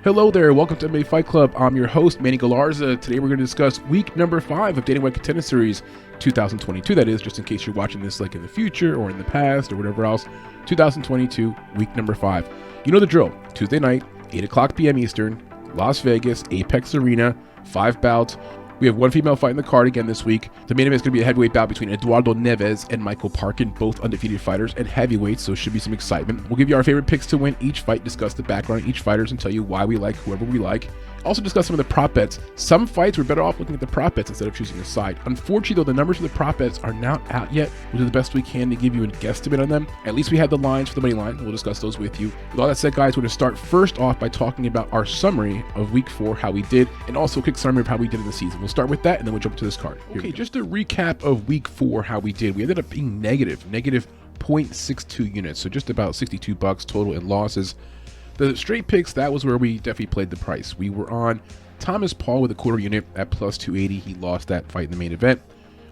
Hello there, welcome to MMA Fight Club. I'm your host, Manny Gogoladze. Today we're going to discuss week number 5 of Dana White Contender Series 2022. That is, just in case you're watching this like in the future or in the past or whatever else. 2022, week number 5. You know the drill. Tuesday night, 8 o'clock p.m. Eastern, Las Vegas, Apex Arena, 5 bouts. We have one female fight in the card again this week. The main event is going to be a heavyweight bout between Eduardo Neves and Michael Parkin, both undefeated fighters and heavyweights, so should be some excitement. We'll give you our favorite picks to win each fight, discuss the background of each fighters, and tell you why we like whoever we like. Also discuss some of the prop bets. Some fights we're better off looking at the prop bets instead of choosing a side. Unfortunately, though, the numbers for the prop bets are not out yet. We'll do the best we can to give you a guesstimate on them. At least we have the lines for the money line. We'll discuss those with you. With all that said, guys, we're going to start first off by talking about our summary of week 4, how we did, and also a quick summary of how we did in the season. We'll start with that, and then we'll jump to this card. Okay, just a recap of week 4, how we did. We ended up being negative 0.62 units, so just about $62 total in losses. The straight picks, that was where we definitely played the price. We were on Thomas Paul with a quarter unit at plus 280. He lost that fight in the main event.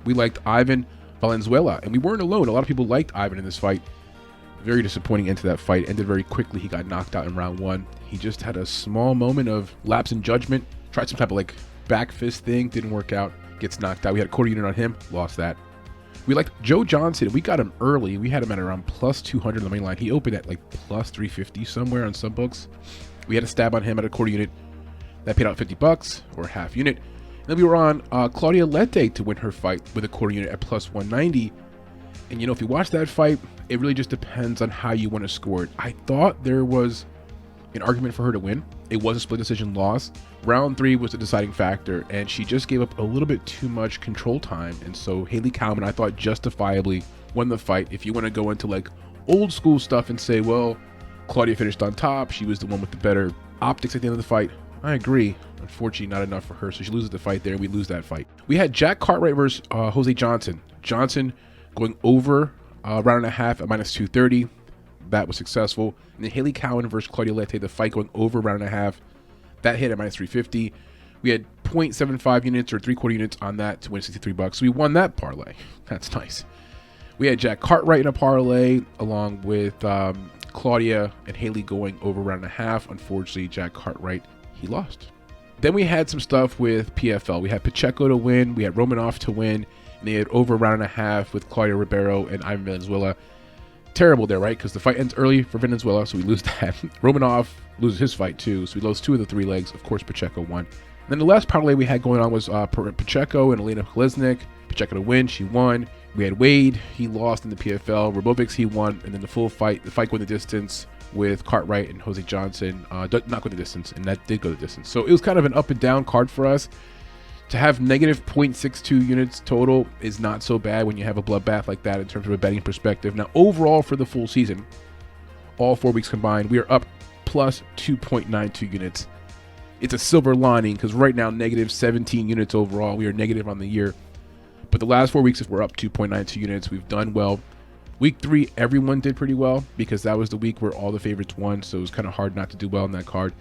We liked Ivan Valenzuela, and we weren't alone. A lot of people liked Ivan in this fight. Very disappointing end to that fight. Ended very quickly. He got knocked out in round 1. He just had a small moment of lapse in judgment. Tried some type of like back fist thing. Didn't work out. Gets knocked out. We had a quarter unit on him. Lost that. We liked Joe Johnson. We got him early. We had him at around plus 200 on the main line. He opened at like plus 350 somewhere on some books. We had a stab on him at a quarter unit. That paid out $50 or half unit. And then we were on Claudia Lete to win her fight with a quarter unit at plus 190. And you know, if you watch that fight, it really just depends on how you want to score it. I thought there was an argument for her to win. It was a split decision loss. Round 3 was the deciding factor, and she just gave up a little bit too much control time. And so Hailey Cowman, I thought, justifiably won the fight. If you want to go into like old school stuff and say, well, Claudia finished on top, she was the one with the better optics at the end of the fight, I agree. Unfortunately, not enough for her, so she loses the fight there. We lose that fight. We had Jack Cartwright versus Jose Johnson. Johnson going over round and a half at minus 230. That was successful. And then Hailey Cowan versus Claudia Lete, the fight going over round and a half. That hit at minus 350. We had 0.75 units or 3/4 units on that to win $63. So we won that parlay. That's nice. We had Jack Cartwright in a parlay along with Claudia and Hailey going over round and a half. Unfortunately, Jack Cartwright, he lost. Then we had some stuff with PFL. We had Pacheco to win. We had Romanov to win. And they had over round and a half with Claudia Ribeiro and Ivan Valenzuela. Terrible there, right? Because the fight ends early for Venezuela, so we lose that. Romanov loses his fight too, so we lost 2 of the 3 legs. Of course, Pacheco won. And then the last parlay we had going on was Pacheco and Elena Kolesnik. Pacheco to win, she won. We had Wade, he lost in the PFL. Robovics, he won. And then the fight going the distance with Cartwright and Jose Johnson, not go the distance, and that did go the distance. So it was kind of an up and down card for us. To have negative 0.62 units total is not so bad when you have a bloodbath like that in terms of a betting perspective. Now, overall for the full season, all 4 weeks combined, we are up plus 2.92 units. It's a silver lining because right now, negative 17 units overall. We are negative on the year. But the last 4 weeks, if we're up 2.92 units, we've done well. Week 3, everyone did pretty well because that was the week where all the favorites won. So it was kind of hard not to do well in that card.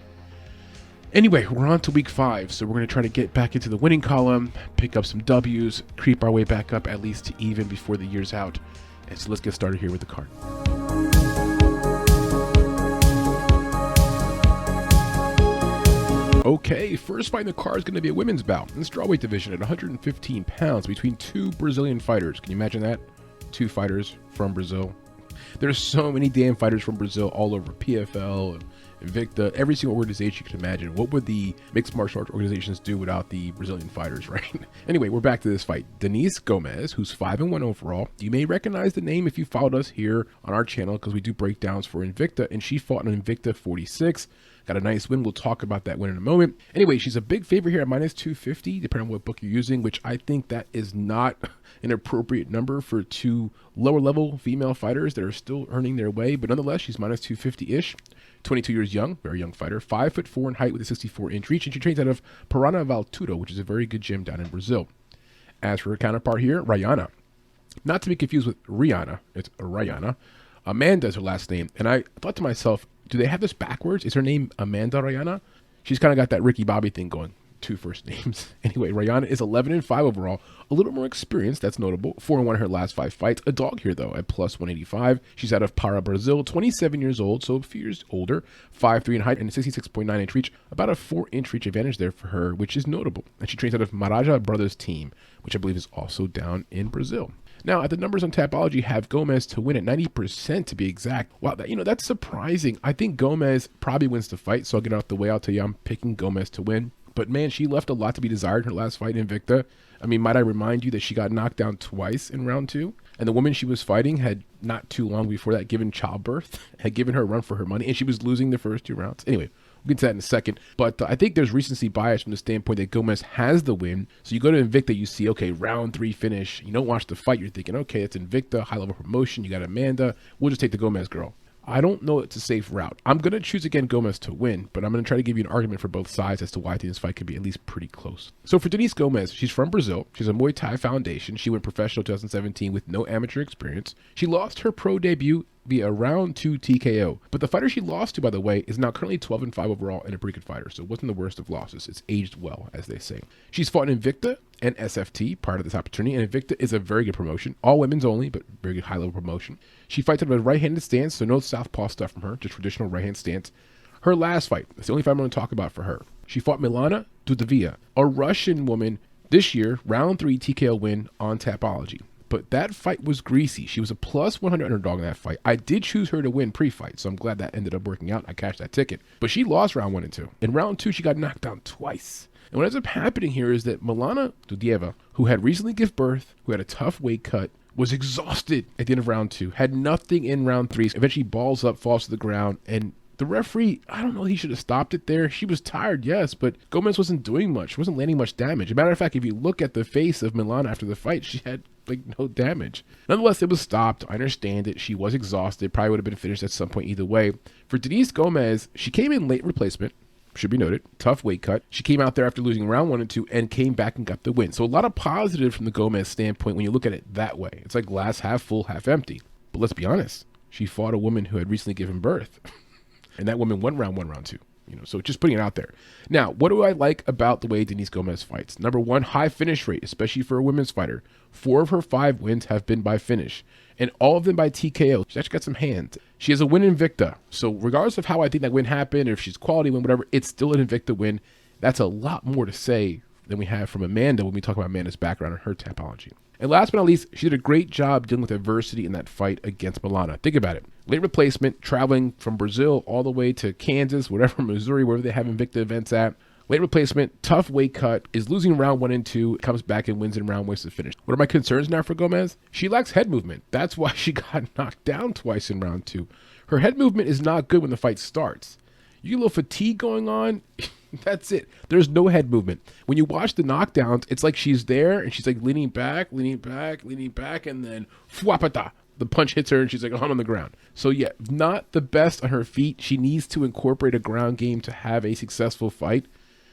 Anyway, we're on to week 5, so we're going to try to get back into the winning column, pick up some W's, creep our way back up at least to even before the year's out. And so let's get started here with the card. Okay, first fight in the card is going to be a women's bout in the strawweight division at 115 pounds between 2 Brazilian fighters. Can you imagine that? 2 fighters from Brazil. There's so many damn fighters from Brazil all over PFL, Invicta, every single organization you can imagine. What would the mixed martial arts organizations do without the Brazilian fighters, right? Anyway, we're back to this fight. Denise Gomes, who's 5-1 overall. You may recognize the name if you followed us here on our channel because we do breakdowns for Invicta, and she fought in Invicta 46. Got a nice win. We'll talk about that win in a moment. Anyway, she's a big favorite here at minus 250, depending on what book you're using, which I think that is not an appropriate number for 2 lower level female fighters that are still earning their way. But nonetheless, she's minus 250-ish. 22 years young, very young fighter, 5'4" in height with a 64-inch reach, and she trains out of Parana Valtudo, which is a very good gym down in Brazil. As for her counterpart here, Rayana. Not to be confused with Rihanna, it's Rayana. Amanda is her last name, and I thought to myself, do they have this backwards? Is her name Amanda Rayana? She's kind of got that Ricky Bobby thing going. two first names. Anyway, Rayana is 11-5 overall, a little more experienced, that's notable. 4-1 in her last 5 fights. A dog here though, at plus 185. She's out of Para, Brazil, 27 years old, so a few years older, 5'3" in height and a 66.9 inch reach, about a 4-inch reach advantage there for her, which is notable. And she trains out of Maraja Brothers team, which I believe is also down in Brazil. Now, at the numbers on Tapology have Gomes to win at 90% to be exact. Wow, that's surprising. I think Gomes probably wins the fight, so I'll get out the way. I'll tell you I'm picking Gomes to win. But man, she left a lot to be desired in her last fight in Invicta. I mean, might I remind you that she got knocked down twice in round 2? And the woman she was fighting had not too long before that given childbirth, had given her a run for her money, and she was losing the first 2 rounds. Anyway, we'll get to that in a second. But I think there's recency bias from the standpoint that Gomes has the win. So you go to Invicta, you see, okay, round 3 finish. You don't watch the fight. You're thinking, okay, it's Invicta, high-level promotion. You got Amanda. We'll just take the Gomes girl. I don't know it's a safe route. I'm going to choose again Gomes to win, but I'm going to try to give you an argument for both sides as to why I think this fight could be at least pretty close. So for Denise Gomes, she's from Brazil. She's a Muay Thai foundation. She went professional 2017 with no amateur experience. She lost her pro debut via round 2 TKO. But the fighter she lost to, by the way, is now currently 12-5 overall and a pretty good fighter. So it wasn't the worst of losses. It's aged well, as they say. She's fought in Invicta and SFT prior to this opportunity. And Invicta is a very good promotion. All women's only, but very good high-level promotion. She fights out of a right-handed stance, so no southpaw stuff from her, just traditional right-hand stance. Her last fight, that's the only fight I'm going to talk about for her. She fought Milana Dudovia, a Russian woman, this year, round 3 TKO win on Tapology. But that fight was greasy. She was a plus 100 underdog in that fight. I did choose her to win pre-fight, so I'm glad that ended up working out. I cashed that ticket. But she lost round 1 and 2. In round 2, she got knocked down twice. And what ends up happening here is that Milana Dudovia, who had recently given birth, who had a tough weight cut, was exhausted at the end of round 2, had nothing in round 3, eventually balls up, falls to the ground, and the referee, I don't know, he should have stopped it there. She was tired, yes, but Gomes wasn't doing much, wasn't landing much damage. As a matter of fact, if you look at the face of Milana after the fight, she had like no damage. Nonetheless, it was stopped. I understand it. She was exhausted, probably would have been finished at some point either way. For Denise Gomes, she came in late replacement. Should be noted, tough weight cut. She came out there after losing round 1 and 2 and came back and got the win. So a lot of positive from the Gomes standpoint when you look at it that way. It's like glass half full, half empty. But let's be honest, she fought a woman who had recently given birth. And that woman won round 1, round 2. So just putting it out there. Now, what do I like about the way Denise Gomes fights? Number 1, high finish rate, especially for a women's fighter. 4 of her 5 wins have been by finish, and all of them by TKO. She's actually got some hands. She has a win in Invicta. So regardless of how I think that win happened, or if she's quality win, whatever, it's still an Invicta win. That's a lot more to say than we have from Amanda when we talk about Amanda's background and her Tapology. And last but not least, she did a great job dealing with adversity in that fight against Milana. Think about it. Late replacement, traveling from Brazil all the way to Kansas, whatever, Missouri, wherever they have Invicta events at. Late replacement, tough weight cut, is losing round 1 and 2, comes back and wins in round 1 to finish. What are my concerns now for Gomes? She lacks head movement. That's why she got knocked down twice in round 2. Her head movement is not good when the fight starts. You get a little fatigue going on. That's it. There's no head movement. When you watch the knockdowns, it's like she's there and she's like leaning back, and then fwapata. The punch hits her and she's like, oh, I'm on the ground. So yeah, not the best on her feet. She needs to incorporate a ground game to have a successful fight.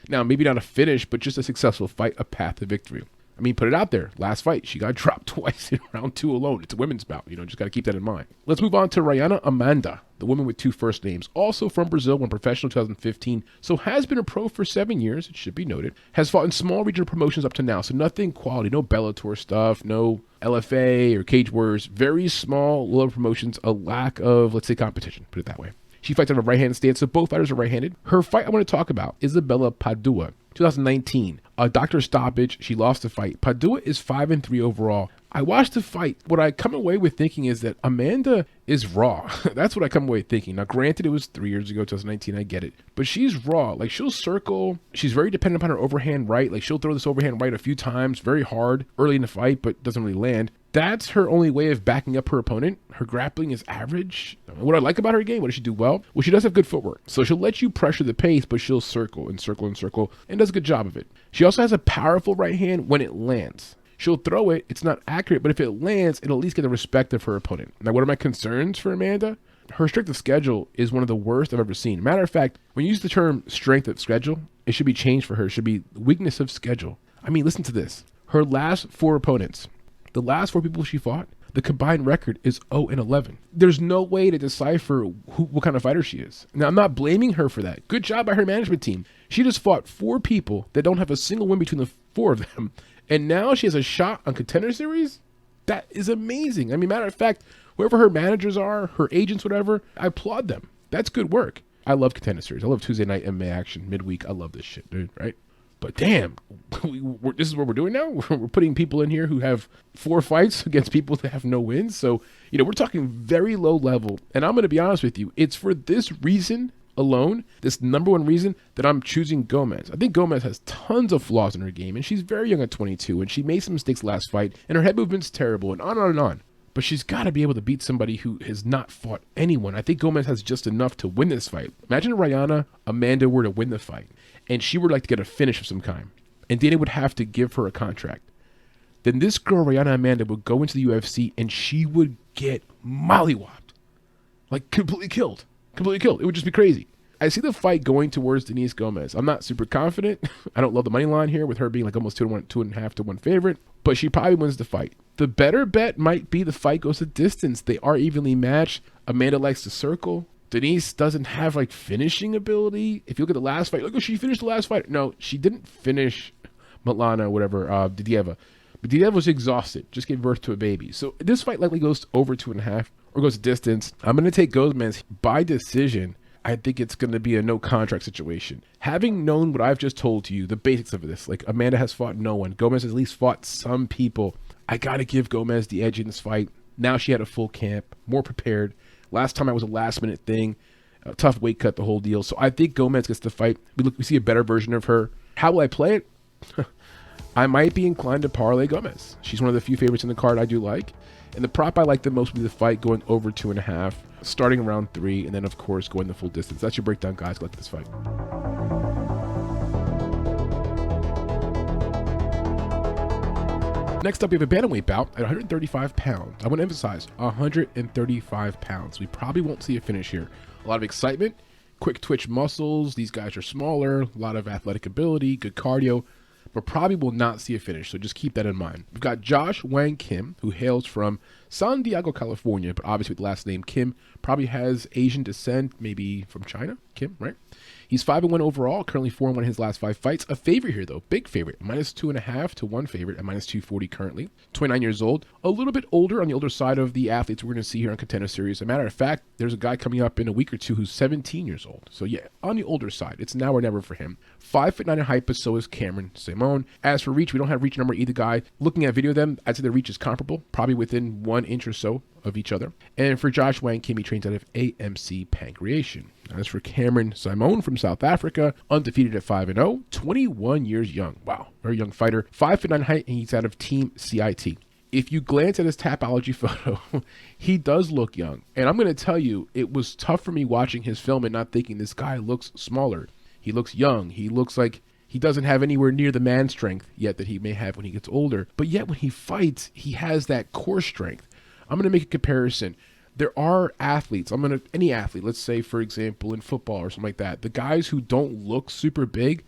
Now, maybe not a finish, but just a successful fight, a path to victory. I mean, put it out there. Last fight, she got dropped twice in round 2 alone. It's a women's bout. Just got to keep that in mind. Let's move on to Rayana Amanda, the woman with 2 first names. Also from Brazil, went professional 2015. So has been a pro for 7 years, it should be noted. Has fought in small regional promotions up to now. So nothing quality, no Bellator stuff, no LFA or Cage Warriors. Very small, low promotions, a lack of, let's say, competition. Put it that way. She fights out of a right-handed stance, so both fighters are right-handed. Her fight I want to talk about, Isabella Padua, 2019. A doctor stoppage, she lost the fight. Padua is 5-3 overall. I watched the fight. What I come away with thinking is that Amanda is raw. That's what I come away thinking. Now, granted, it was 3 years ago, 2019, I get it. But she's raw. Like, she'll circle. She's very dependent upon her overhand right. Like, she'll throw this overhand right a few times, very hard, early in the fight, but doesn't really land. That's her only way of backing up her opponent. Her grappling is average. What I like about her game, what does she do well? Well, she does have good footwork. So she'll let you pressure the pace, but she'll circle and circle and circle and does a good job of it. She also has a powerful right hand when it lands. She'll throw it. It's not accurate, but if it lands, it'll at least get the respect of her opponent. Now, what are my concerns for Amanda? Her strength of schedule is one of the worst I've ever seen. Matter of fact, when you use the term strength of schedule, it should be changed for her. It should be weakness of schedule. I mean, listen to this. Her last 4 opponents, the last 4 people she fought, the combined record is 0-11. There's no way to decipher what kind of fighter she is. Now, I'm not blaming her for that. Good job by her management team. She just fought 4 people that don't have a single win between the 4 of them. And now she has a shot on Contender Series? That is amazing. I mean, matter of fact, whoever her managers are, her agents, whatever, I applaud them. That's good work. I love Contender Series. I love Tuesday night MMA action, midweek. I love this shit, dude, right? But damn, this is what we're doing now? We're putting people in here who have 4 fights against people that have no wins. So, you know, we're talking very low level. And I'm going to be honest with you. It's for this reason alone, this number one reason, that I'm choosing Gomes. I think Gomes has tons of flaws in her game, and she's very young at 22, and she made some mistakes last fight, and her head movement's terrible, and on and on. But she's got to be able to beat somebody who has not fought anyone. I think Gomes has just enough to win this fight. Imagine if Amanda were to win the fight, and she would like to get a finish of some kind, and Dana would have to give her a contract. Then this girl, Amanda, would go into the UFC, and she would get mollywopped. Like, completely killed. Completely killed. It would just be crazy. I see the fight going towards Denise Gomes. I'm not super confident. I don't love the money line here with her being like almost 2.5 to 1 favorite, but she probably wins the fight. The better bet might be the fight goes the distance. They are evenly matched. Amanda likes to circle. Denise doesn't have like finishing ability. If you look at the last fight, look, oh, she finished the last fight. No, she didn't finish Milana, whatever, Didieva. But Didieva was exhausted, just gave birth to a baby. So this fight likely goes over 2.5 or goes the distance. I'm going to take Gomes by decision. I think it's going to be a no contract situation. Having known what I've just told to you, the basics of this, like Amanda has fought no one. Gomes has at least fought some people. I got to give Gomes the edge in this fight. Now she had a full camp, more prepared. Last time I was a last minute thing, a tough weight cut, the whole deal. So I think Gomes gets the fight. We see a better version of her. How will I play it? I might be inclined to parlay Gomes. She's one of the few favorites in the card I do like. And the prop I like the most would be the fight going over 2.5, starting around 3, and then of course going the full distance. That's your breakdown, guys. Good luck with this fight. Next up, we have a bantamweight bout at 135 pounds. I want to emphasize 135 pounds. We probably won't see a finish here. A lot of excitement, quick twitch muscles. These guys are smaller, a lot of athletic ability, good cardio, but probably will not see a finish, so just keep that in mind. We've got Josh Wang-Kim, who hails from San Diego, California, but obviously with the last name Kim, probably has Asian descent, maybe from China, Kim, right? He's 5-1 overall, currently 4-1 in his last 5 fights. A favorite here, though, big favorite, -2.5 to 1 favorite at -240 currently. 29 years old, a little bit older on the older side of the athletes we're going to see here on Contender Series. As a matter of fact, there's a guy coming up in a week or two who's 17 years old. So yeah, on the older side, it's now or never for him. 5'9" in height, but so is Cameron Saaimon. As for reach, we don't have reach number either guy. Looking at video of them, I'd say the reach is comparable, probably within 1 inch or so of each other. And for Josh Wang-Kim, he trains out of AMC Pancreation. As for Cameron Saaimon from South Africa, undefeated at 5-0, 21 years young. Wow, very young fighter. 5'9" height, and he's out of Team CIT. If you glance at his Tapology photo, he does look young. And I'm going to tell you, it was tough for me watching his film and not thinking this guy looks smaller. He looks young. He looks like he doesn't have anywhere near the man strength yet that he may have when he gets older. But yet when he fights, he has that core strength. I'm going to make a comparison. There are athletes, any athlete, let's say, for example, in football or something like that, the guys who don't look super big,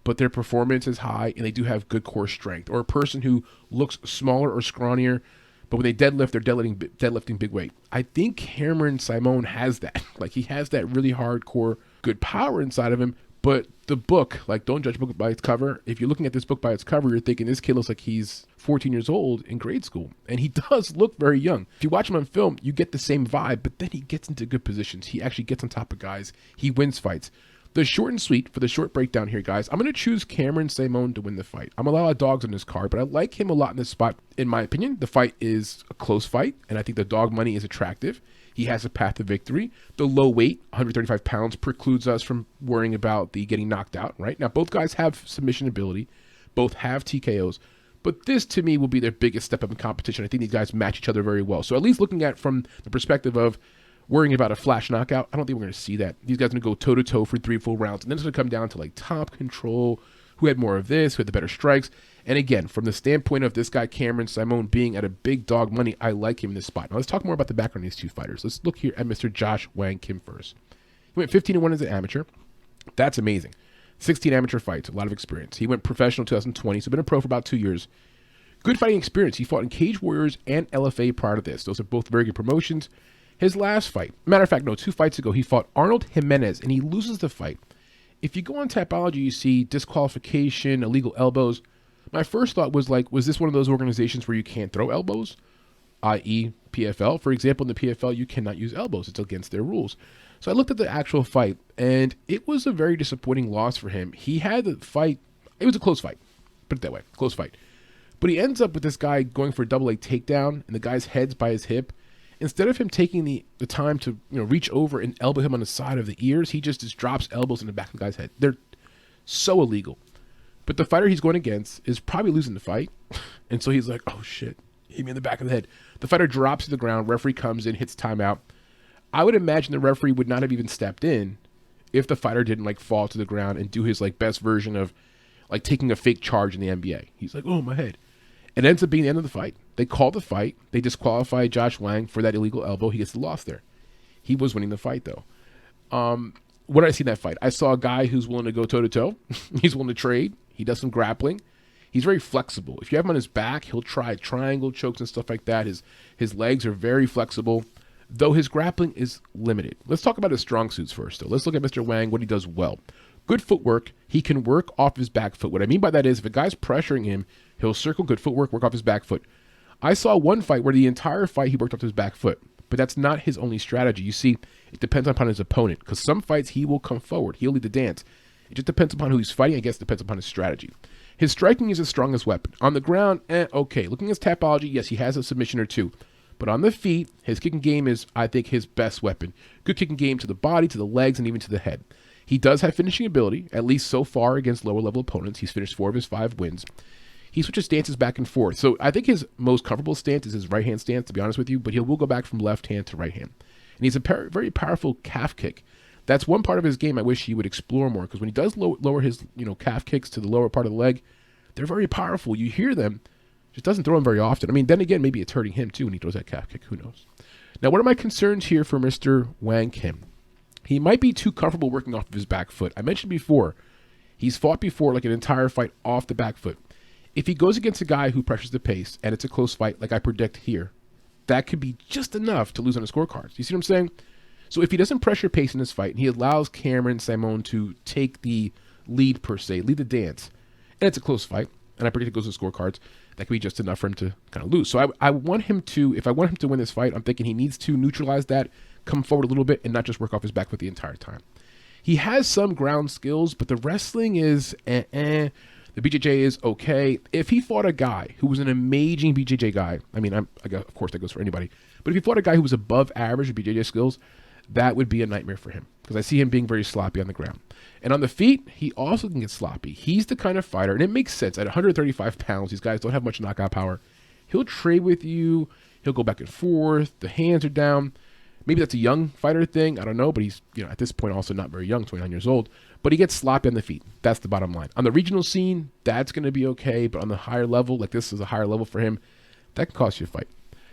but their performance is high and they do have good core strength, or a person who looks smaller or scrawnier, but when they deadlift, they're deadlifting big weight. I think Cameron Saaimon has that. Like, he has that really hardcore, good power inside of him. But the book, like, don't judge a book by its cover. If you're looking at this book by its cover, you're thinking this kid looks like he's 14 years old in grade school. And he does look very young. If you watch him on film, you get the same vibe, but then he gets into good positions. He actually gets on top of guys. He wins fights. The short and sweet for the short breakdown here, guys, I'm going to choose Cameron Saaimon to win the fight. I'm a lot of dogs on this card, but I like him a lot in this spot. In my opinion, the fight is a close fight, and I think the dog money is attractive. He has a path to victory. The low weight, 135 pounds, precludes us from worrying about the getting knocked out, right? Now, both guys have submission ability. Both have TKOs. But this, to me, will be their biggest step up in competition. I think these guys match each other very well. So at least looking at from the perspective of worrying about a flash knockout, I don't think we're going to see that. These guys are going to go toe-to-toe for 3 full rounds. And then it's going to come down to, like, top control, who had more of this, who had the better strikes. And again, from the standpoint of this guy, Cameron Saaimon, being at a big dog money, I like him in this spot. Now, let's talk more about the background of these two fighters. Let's look here at Mr. Josh Wang-Kim first. He went 15-1 as an amateur. That's amazing. 16 amateur fights, a lot of experience. He went professional in 2020, so been a pro for about 2 years. Good fighting experience. He fought in Cage Warriors and LFA prior to this. Those are both very good promotions. His last fight, matter of fact, no, 2 fights ago, he fought Arnold Jimenez, and he loses the fight. If you go on Tapology, you see disqualification, illegal elbows. My first thought was like, was this one of those organizations where you can't throw elbows? I.e. PFL. For example, in the PFL, you cannot use elbows. It's against their rules. So I looked at the actual fight, and it was a very disappointing loss for him. He had the fight. It was a close fight. Put it that way. Close fight. But he ends up with this guy going for a double leg takedown, and the guy's head's by his hip. Instead of him taking the time to reach over and elbow him on the side of the ears, he just drops elbows in the back of the guy's head. They're so illegal. But the fighter he's going against is probably losing the fight. And so he's like, oh shit, hit me in the back of the head. The fighter drops to the ground, referee comes in, hits timeout. I would imagine the referee would not have even stepped in if the fighter didn't like fall to the ground and do his like best version of like taking a fake charge in the NBA. He's like, oh, my head. It ends up being the end of the fight. They call the fight. They disqualify Josh Wang for that illegal elbow. He gets the loss there. He was winning the fight, though. What did I see in that fight? I saw a guy who's willing to go toe-to-toe. He's willing to trade. He does some grappling. He's very flexible. If you have him on his back, he'll try triangle chokes and stuff like that. His legs are very flexible, though his grappling is limited. Let's talk about his strong suits first, though. Let's look at Mr. Wang, what he does well. Good footwork. He can work off his back foot. What I mean by that is if a guy's pressuring him, he'll circle good footwork, work off his back foot. I saw one fight where the entire fight he worked off his back foot, but that's not his only strategy. You see, it depends upon his opponent, because some fights he will come forward. He'll lead the dance. It just depends upon who he's fighting. I guess it depends upon his strategy. His striking is his strongest weapon. On the ground, okay. Looking at his tapology, yes, he has a submission or two. But on the feet, his kicking game is, I think, his best weapon. Good kicking game to the body, to the legs, and even to the head. He does have finishing ability, at least so far against lower-level opponents. He's finished 4 of his 5 wins. He switches stances back and forth. So I think his most comfortable stance is his right-hand stance, to be honest with you, but he will go back from left hand to right hand. And he's a very powerful calf kick. That's one part of his game I wish he would explore more, because when he does lower his calf kicks to the lower part of the leg, they're very powerful. You hear them, just doesn't throw them very often. I mean, then again, maybe it's hurting him too when he throws that calf kick. Who knows? Now, what are my concerns here for Mr. Wang-Kim? He might be too comfortable working off of his back foot. I mentioned before, he's fought before like an entire fight off the back foot. If he goes against a guy who pressures the pace and it's a close fight, like I predict here, that could be just enough to lose on the scorecards. You see what I'm saying? So if he doesn't pressure pace in this fight, and he allows KEMER and Saaimon to take the lead per se, lead the dance, and it's a close fight, and I predict it goes to scorecards, that could be just enough for him to kind of lose. So I want him to, if I want him to win this fight, I'm thinking he needs to neutralize that, come forward a little bit, and not just work off his back foot the entire time. He has some ground skills, but the wrestling is The BJJ is okay. If he fought a guy who was an amazing BJJ guy, I mean, of course that goes for anybody, but if he fought a guy who was above average BJJ skills, that would be a nightmare for him, because I see him being very sloppy on the ground. And on the feet, he also can get sloppy. He's the kind of fighter, and it makes sense. At 135 pounds, these guys don't have much knockout power. He'll trade with you. He'll go back and forth. The hands are down. Maybe that's a young fighter thing. I don't know, but he's at this point also not very young, 29 years old. But he gets sloppy on the feet. That's the bottom line. On the regional scene, that's going to be okay. But on the higher level, like this is a higher level for him, that can cost you a fight.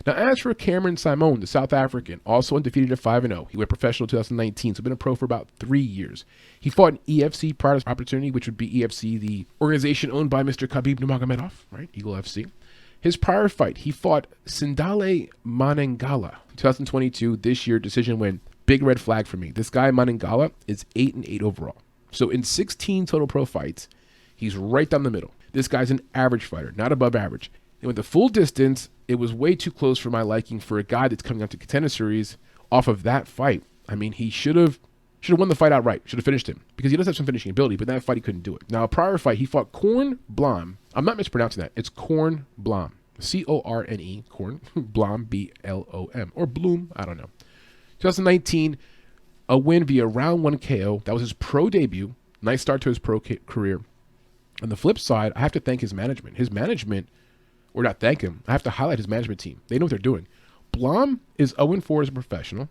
Now, as for KEMER Saaimon, the South African, also undefeated at 5-0. He went professional in 2019, so been a pro for about 3 years. He fought in EFC prior to this opportunity, which would be EFC, the organization owned by Mr. Khabib Nurmagomedov, right? Eagle FC. His prior fight, he fought Sindale Manengala, 2022. This year, decision win. Big red flag for me. This guy, Manengala, is 8-8 overall. So in 16 total pro fights, he's right down the middle. This guy's an average fighter, not above average. And with the full distance, it was way too close for my liking for a guy that's coming up to Contender Series off of that fight. I mean, he should have won the fight outright, should have finished him, because he does have some finishing ability, but that fight he couldn't do it. Now, a prior fight, he fought Corn Blom. I'm not mispronouncing that. It's Corn Blom. C-O-R-N-E, Corn, Blom, B-L-O-M, or Bloom, I don't know. 2019, a win via round 1 KO. That was his pro debut. Nice start to his pro career. On the flip side, I have to thank his management. His management, or not thank him, I have to highlight his management team. They know what they're doing. Blom is 0-4 as a professional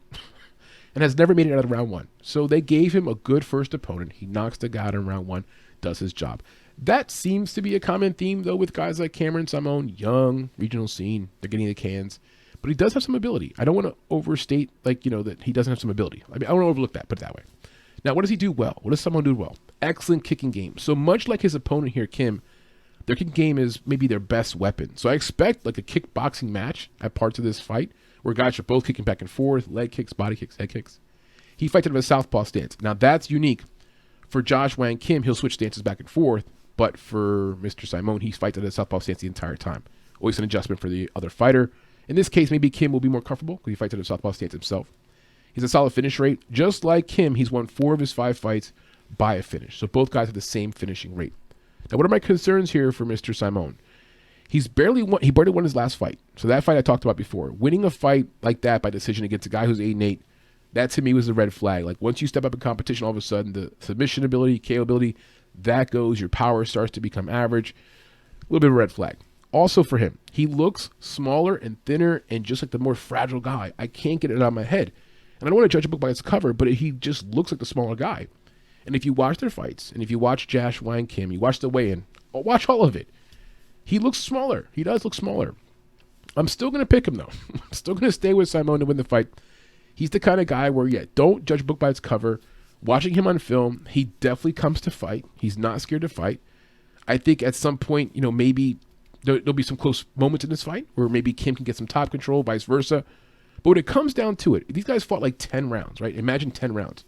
and has never made it out of round 1. So they gave him a good first opponent. He knocks the guy out in round 1, does his job. That seems to be a common theme, though, with guys like KEMER Saaimon, young, regional scene. They're getting the cans. But he does have some ability. I don't want to overstate, that he doesn't have some ability. I mean, I don't want to overlook that, put it that way. Now, what does he do well? What does Saaimon do well? Excellent kicking game. So much like his opponent here, Kim, Their kicking game is maybe their best weapon. So I expect like a kickboxing match at parts of this fight where guys are both kicking back and forth, leg kicks, body kicks, head kicks. He fights out of a southpaw stance. Now that's unique. For Josh Wang-Kim, he'll switch stances back and forth, but for Mr. Saaimon, he fights out of a southpaw stance the entire time. Always an adjustment for the other fighter. In this case, maybe Kim will be more comfortable because he fights out of a southpaw stance himself. He's a solid finish rate. Just like Kim, he's won 4 of his 5 fights by a finish. So both guys have the same finishing rate. Now, what are my concerns here for Mr. Saaimon? He barely won his last fight. So that fight I talked about before. Winning a fight like that by decision against a guy who's 8-8, that to me was a red flag. Like once you step up in competition, all of a sudden the submission ability, KO ability, that goes. Your power starts to become average. A little bit of a red flag. Also for him, he looks smaller and thinner and just like the more fragile guy. I can't get it out of my head. And I don't want to judge a book by its cover, but he just looks like the smaller guy. And if you watch their fights, and if you watch Josh Wang-Kim, you watch the weigh-in, watch all of it. He looks smaller. He does look smaller. I'm still going to pick him, though. I'm still going to stay with Saaimon to win the fight. He's the kind of guy where, yeah, don't judge a book by its cover. Watching him on film, he definitely comes to fight. He's not scared to fight. I think at some point, maybe there'll be some close moments in this fight where maybe Kim can get some top control, vice versa. But when it comes down to it, these guys fought like 10 rounds, right? Imagine 10 rounds.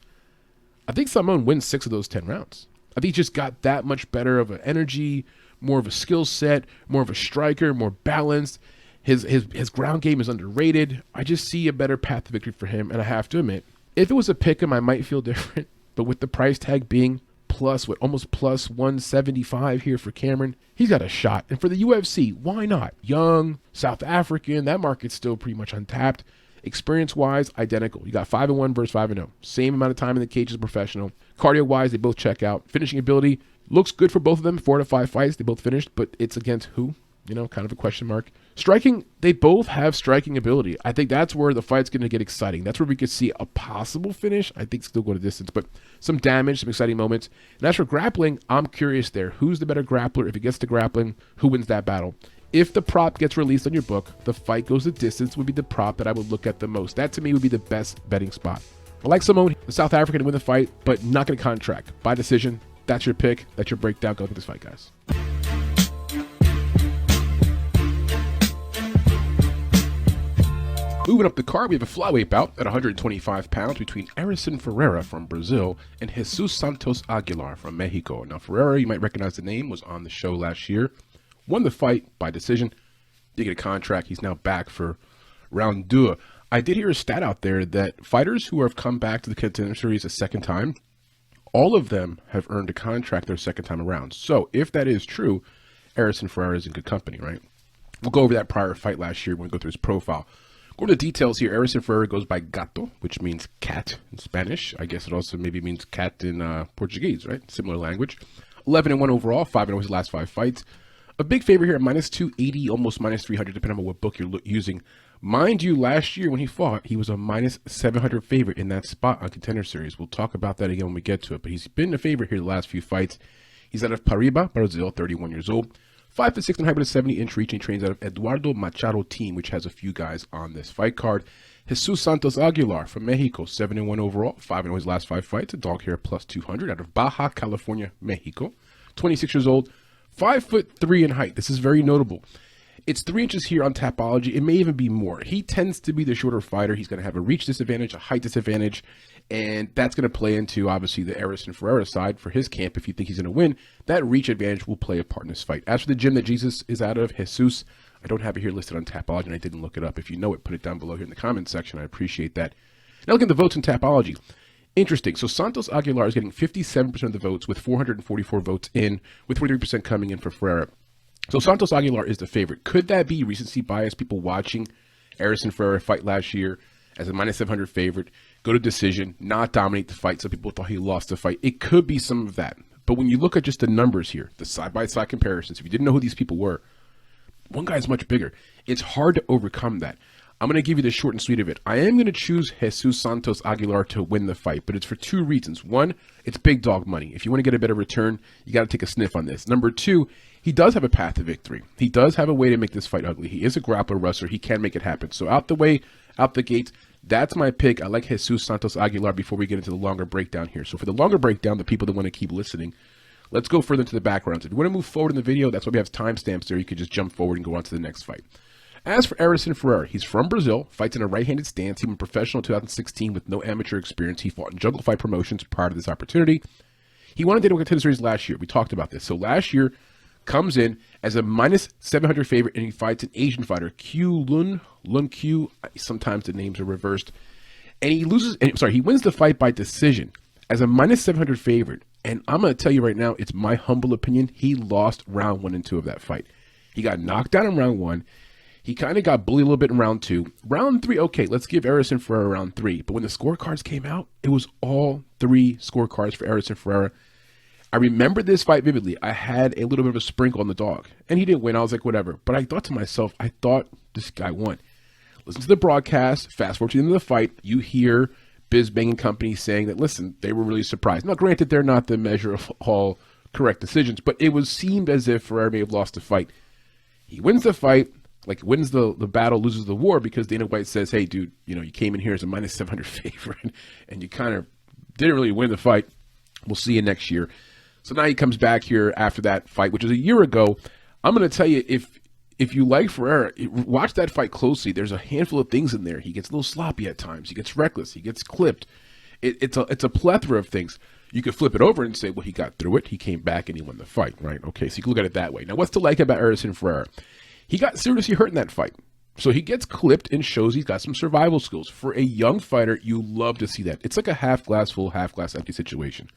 I think Saaimon wins 6 of those 10 rounds. I think he just got that much better of an energy, more of a skill set, more of a striker, more balanced. His ground game is underrated. I just see a better path to victory for him. And I have to admit, if it was a pick'em, I might feel different. But with the price tag being almost plus 175 here for Cameron, he's got a shot. And for the UFC, why not? Young, South African, that market's still pretty much untapped. Experience-wise, identical. You got 5-1 versus 5-0. Same amount of time in the cage as a professional. Cardio-wise, they both check out. Finishing ability looks good for both of them. 4 out of 5 fights, they both finished, but it's against who? Kind of a question mark. Striking, they both have striking ability. I think that's where the fight's going to get exciting. That's where we could see a possible finish. I think still go to distance, but some damage, some exciting moments. And as for grappling, I'm curious there. Who's the better grappler? If it gets to grappling, who wins that battle? If the prop gets released on your book, the fight goes the distance would be the prop that I would look at the most. That to me would be the best betting spot. I like Saaimon, the South African, to win the fight, but not going to contract. By decision, that's your pick. That's your breakdown. Go look at this fight, guys. Moving up the card, we have a flyweight bout at 125 pounds between Erison Ferreira from Brazil and Jesus Santos Aguilar from Mexico. Now, Ferreira, you might recognize the name, was on the show last year. Won the fight by decision. Did get a contract. He's now back for round 2. I did hear a stat out there that fighters who have come back to the Contender Series a second time, all of them have earned a contract their second time around. So if that is true, Erison Ferreira is in good company, right? We'll go over that prior fight last year when we go through his profile. Go to the details here. Erison Ferreira goes by gato, which means cat in Spanish. I guess it also maybe means cat in Portuguese, right? Similar language. 11-1 overall, 5-0 his last 5 fights. A big favorite here at minus 280, almost minus 300, depending on what book you're using. Mind you, last year when he fought, he was a minus 700 favorite in that spot on Contender Series. We'll talk about that again when we get to it, but he's been a favorite here the last few fights. He's out of Paraíba, Brazil, 31 years old. 5'6" and height with a 70-inch reach, and he trains out of Eduardo Machado team, which has a few guys on this fight card. Jesus Santos Aguilar from Mexico, 7-1 overall, 5-0 his last 5 fights, a dog hair plus 200 out of Baja California, Mexico. 26 years old, 5'3" in height. This is very notable. It's 3 inches here on Tapology. It may even be more. He tends to be the shorter fighter. He's going to have a reach disadvantage, a height disadvantage, and that's going to play into, obviously, the Erison Ferreira side for his camp. If you think he's going to win, that reach advantage will play a part in this fight. As for the gym that Jesus is out of, Jesus, I don't have it here listed on Tapology, and I didn't look it up. If you know it, put it down below here in the comments section. I appreciate that. Now look at the votes in Tapology. Interesting. So Santos Aguilar is getting 57% of the votes with 444 votes in, with 43% coming in for Ferreira. So Santos Aguilar is the favorite. Could that be recency bias? People watching Erison Ferreira fight last year as a minus 700 favorite, go to decision, not dominate the fight. So people thought he lost the fight. It could be some of that. But when you look at just the numbers here, the side-by-side comparisons, if you didn't know who these people were, one guy's much bigger. It's hard to overcome that. I'm going to give you the short and sweet of it. I am going to choose Jesus Santos Aguilar to win the fight, but it's for 2 reasons. 1, it's big dog money. If you want to get a better return, you got to take a sniff on this. Number 2, he does have a path to victory. He does have a way to make this fight ugly. He is a grappler wrestler. He can make it happen. So out the way, out the gates, that's my pick. I like Jesus Santos Aguilar before we get into the longer breakdown here. So for the longer breakdown, the people that want to keep listening, Let's go further into the backgrounds. If you want to move forward in the video, that's why we have timestamps there. You could just jump forward and go on to the next fight. As for Airison Ferreira, he's from Brazil, fights in a right-handed stance. He went professional in 2016 with no amateur experience. He fought in Jungle Fight Promotions prior to this opportunity. He won a Dana White Contender Series last year. We talked about this. So last year, comes in as a minus 700 favorite, and he fights an Asian fighter, Lun Q. Sometimes the names are reversed. And he loses, he wins the fight by decision as a minus 700 favorite. And I'm going to tell you right now, it's my humble opinion, he lost round 1 and 2 of that fight. He got knocked down in round 1. He kind of got bullied a little bit in round 2. Round 3, okay, let's give Airison Ferreira round 3. But when the scorecards came out, it was all 3 scorecards for Airison Ferreira. I remember this fight vividly. I had a little bit of a sprinkle on the dog, and he didn't win. I was like, whatever. But I thought to myself, I thought this guy won. Listen to the broadcast. Fast forward to the end of the fight. You hear Bizbang and company saying that, listen, they were really surprised. Now, granted, they're not the measure of all correct decisions, but it seemed as if Ferreira may have lost the fight. He wins the fight. Like, wins the battle, loses the war, because Dana White says, hey, dude, you came in here as a minus 700 favorite, and you kind of didn't really win the fight. We'll see you next year. So now he comes back here after that fight, which was a year ago. I'm going to tell you, if you like Ferreira, watch that fight closely. There's a handful of things in there. He gets a little sloppy at times. He gets reckless. He gets clipped. It's a plethora of things. You could flip it over and say, well, he got through it. He came back and he won the fight, right? Okay, so you can look at it that way. Now, what's to like about Airison Ferreira? He got seriously hurt in that fight. So he gets clipped and shows he's got some survival skills. For a young fighter, you love to see that. It's like a half glass full, half glass empty situation.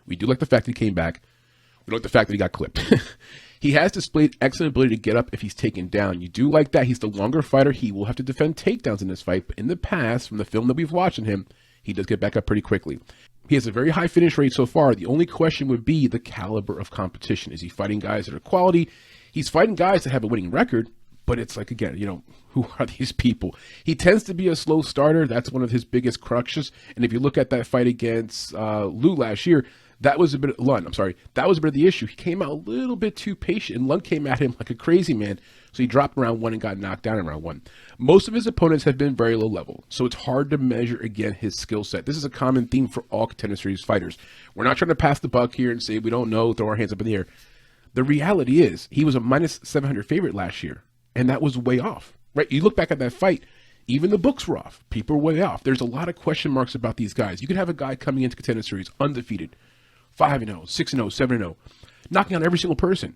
We do like the fact that he came back. We don't like the fact that he got clipped. He has displayed excellent ability to get up if he's taken down. You do like that. He's the longer fighter. He will have to defend takedowns in this fight. But in the past, from the film that we've watched on him, he does get back up pretty quickly. He has a very high finish rate so far. The only question would be the caliber of competition. Is he fighting guys that are quality? He's fighting guys that have a winning record, but it's like, again, who are these people? He tends to be a slow starter. That's one of his biggest crutches. And if you look at that fight against Lou last year, that was a bit that was a bit of the issue. He came out a little bit too patient, and Lund came at him like a crazy man. So he dropped in round 1 and got knocked down in round 1. Most of his opponents have been very low level, so it's hard to measure, again, his skill set. This is a common theme for all Contender Series fighters. We're not trying to pass the buck here and say we don't know, throw our hands up in the air. The reality is he was a minus 700 favorite last year, and that was way off, right? You look back at that fight, even the books were off. People were way off. There's a lot of question marks about these guys. You could have a guy coming into Contender Series undefeated, 5-0, 6-0, 7-0, knocking out every single person.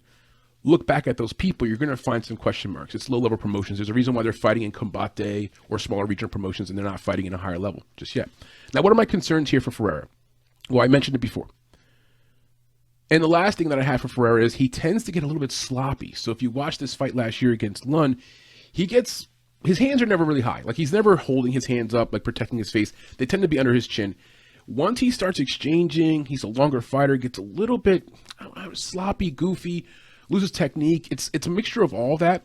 Look back at those people, you're going to find some question marks. It's low-level promotions. There's a reason why they're fighting in Combate or smaller regional promotions, and they're not fighting in a higher level just yet. Now, what are my concerns here for Ferreira? Well, I mentioned it before. And the last thing that I have for Ferreira is he tends to get a little bit sloppy. So if you watch this fight last year against Lund, his hands are never really high. Like, he's never holding his hands up, like protecting his face. They tend to be under his chin. Once he starts exchanging, he's a longer fighter, gets a little bit sloppy, goofy, loses technique. It's a mixture of all that.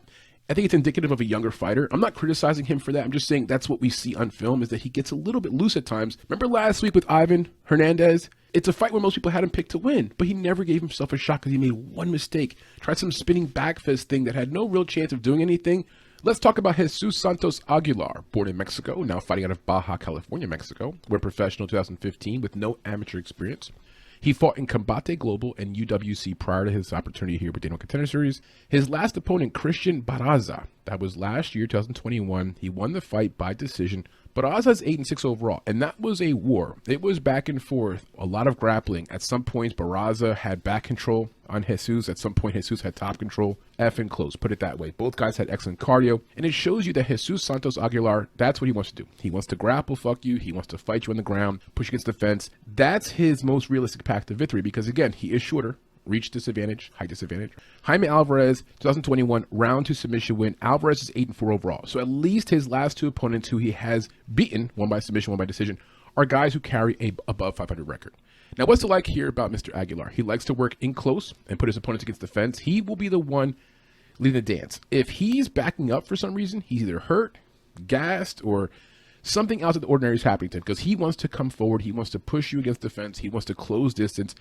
I think it's indicative of a younger fighter. I'm not criticizing him for that. I'm just saying that's what we see on film, is that he gets a little bit loose at times. Remember last week with Ivan Hernandez? It's a fight where most people had him picked to win, but he never gave himself a shot because he made one mistake. Tried some spinning back fist thing that had no real chance of doing anything. Let's talk about Jesus Santos Aguilar, born in Mexico, now fighting out of Baja California, Mexico. Went professional 2015 with no amateur experience. He fought in Combate Global and UWC prior to his opportunity here with Dana White Contender Series. His last opponent, Christian Barraza, that was last year, 2021. He won the fight by decision. Barraza's 8-6 overall, and that was a war. It was back and forth, a lot of grappling. At some points, Barraza had back control on Jesus. At some point, Jesus had top control. Effing close, put it that way. Both guys had excellent cardio, and it shows you that Jesus Santos Aguilar, that's what he wants to do. He wants to grapple, fuck you. He wants to fight you on the ground, push against the fence. That's his most realistic path to victory because, again, he is shorter. Reach disadvantage, height disadvantage. Jaime Alvarez, 2021, round 2 submission win. Alvarez is 8-4 overall. So at least his last 2 opponents who he has beaten, one by submission, one by decision, are guys who carry a above 500 record. Now, what's to like here about Mr. Aguilar? He likes to work in close and put his opponents against the fence. He will be the one leading the dance. If he's backing up for some reason, he's either hurt, gassed, or something else of the ordinary is happening to him because he wants to come forward. He wants to push you against the fence. He wants to close distance.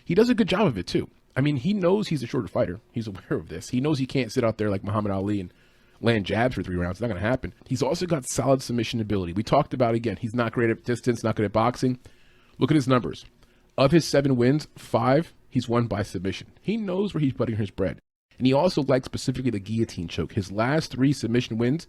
He does a good job of it, too. I mean, he knows he's a shorter fighter. He's aware of this. He knows he can't sit out there like Muhammad Ali and land jabs for 3 rounds. It's not going to happen. He's also got solid submission ability. We talked about, again, he's not great at distance, not good at boxing. Look at his numbers. Of his 7 wins, 5 he's won by submission. He knows where he's putting his bread. And he also likes specifically the guillotine choke. His last 3 submission wins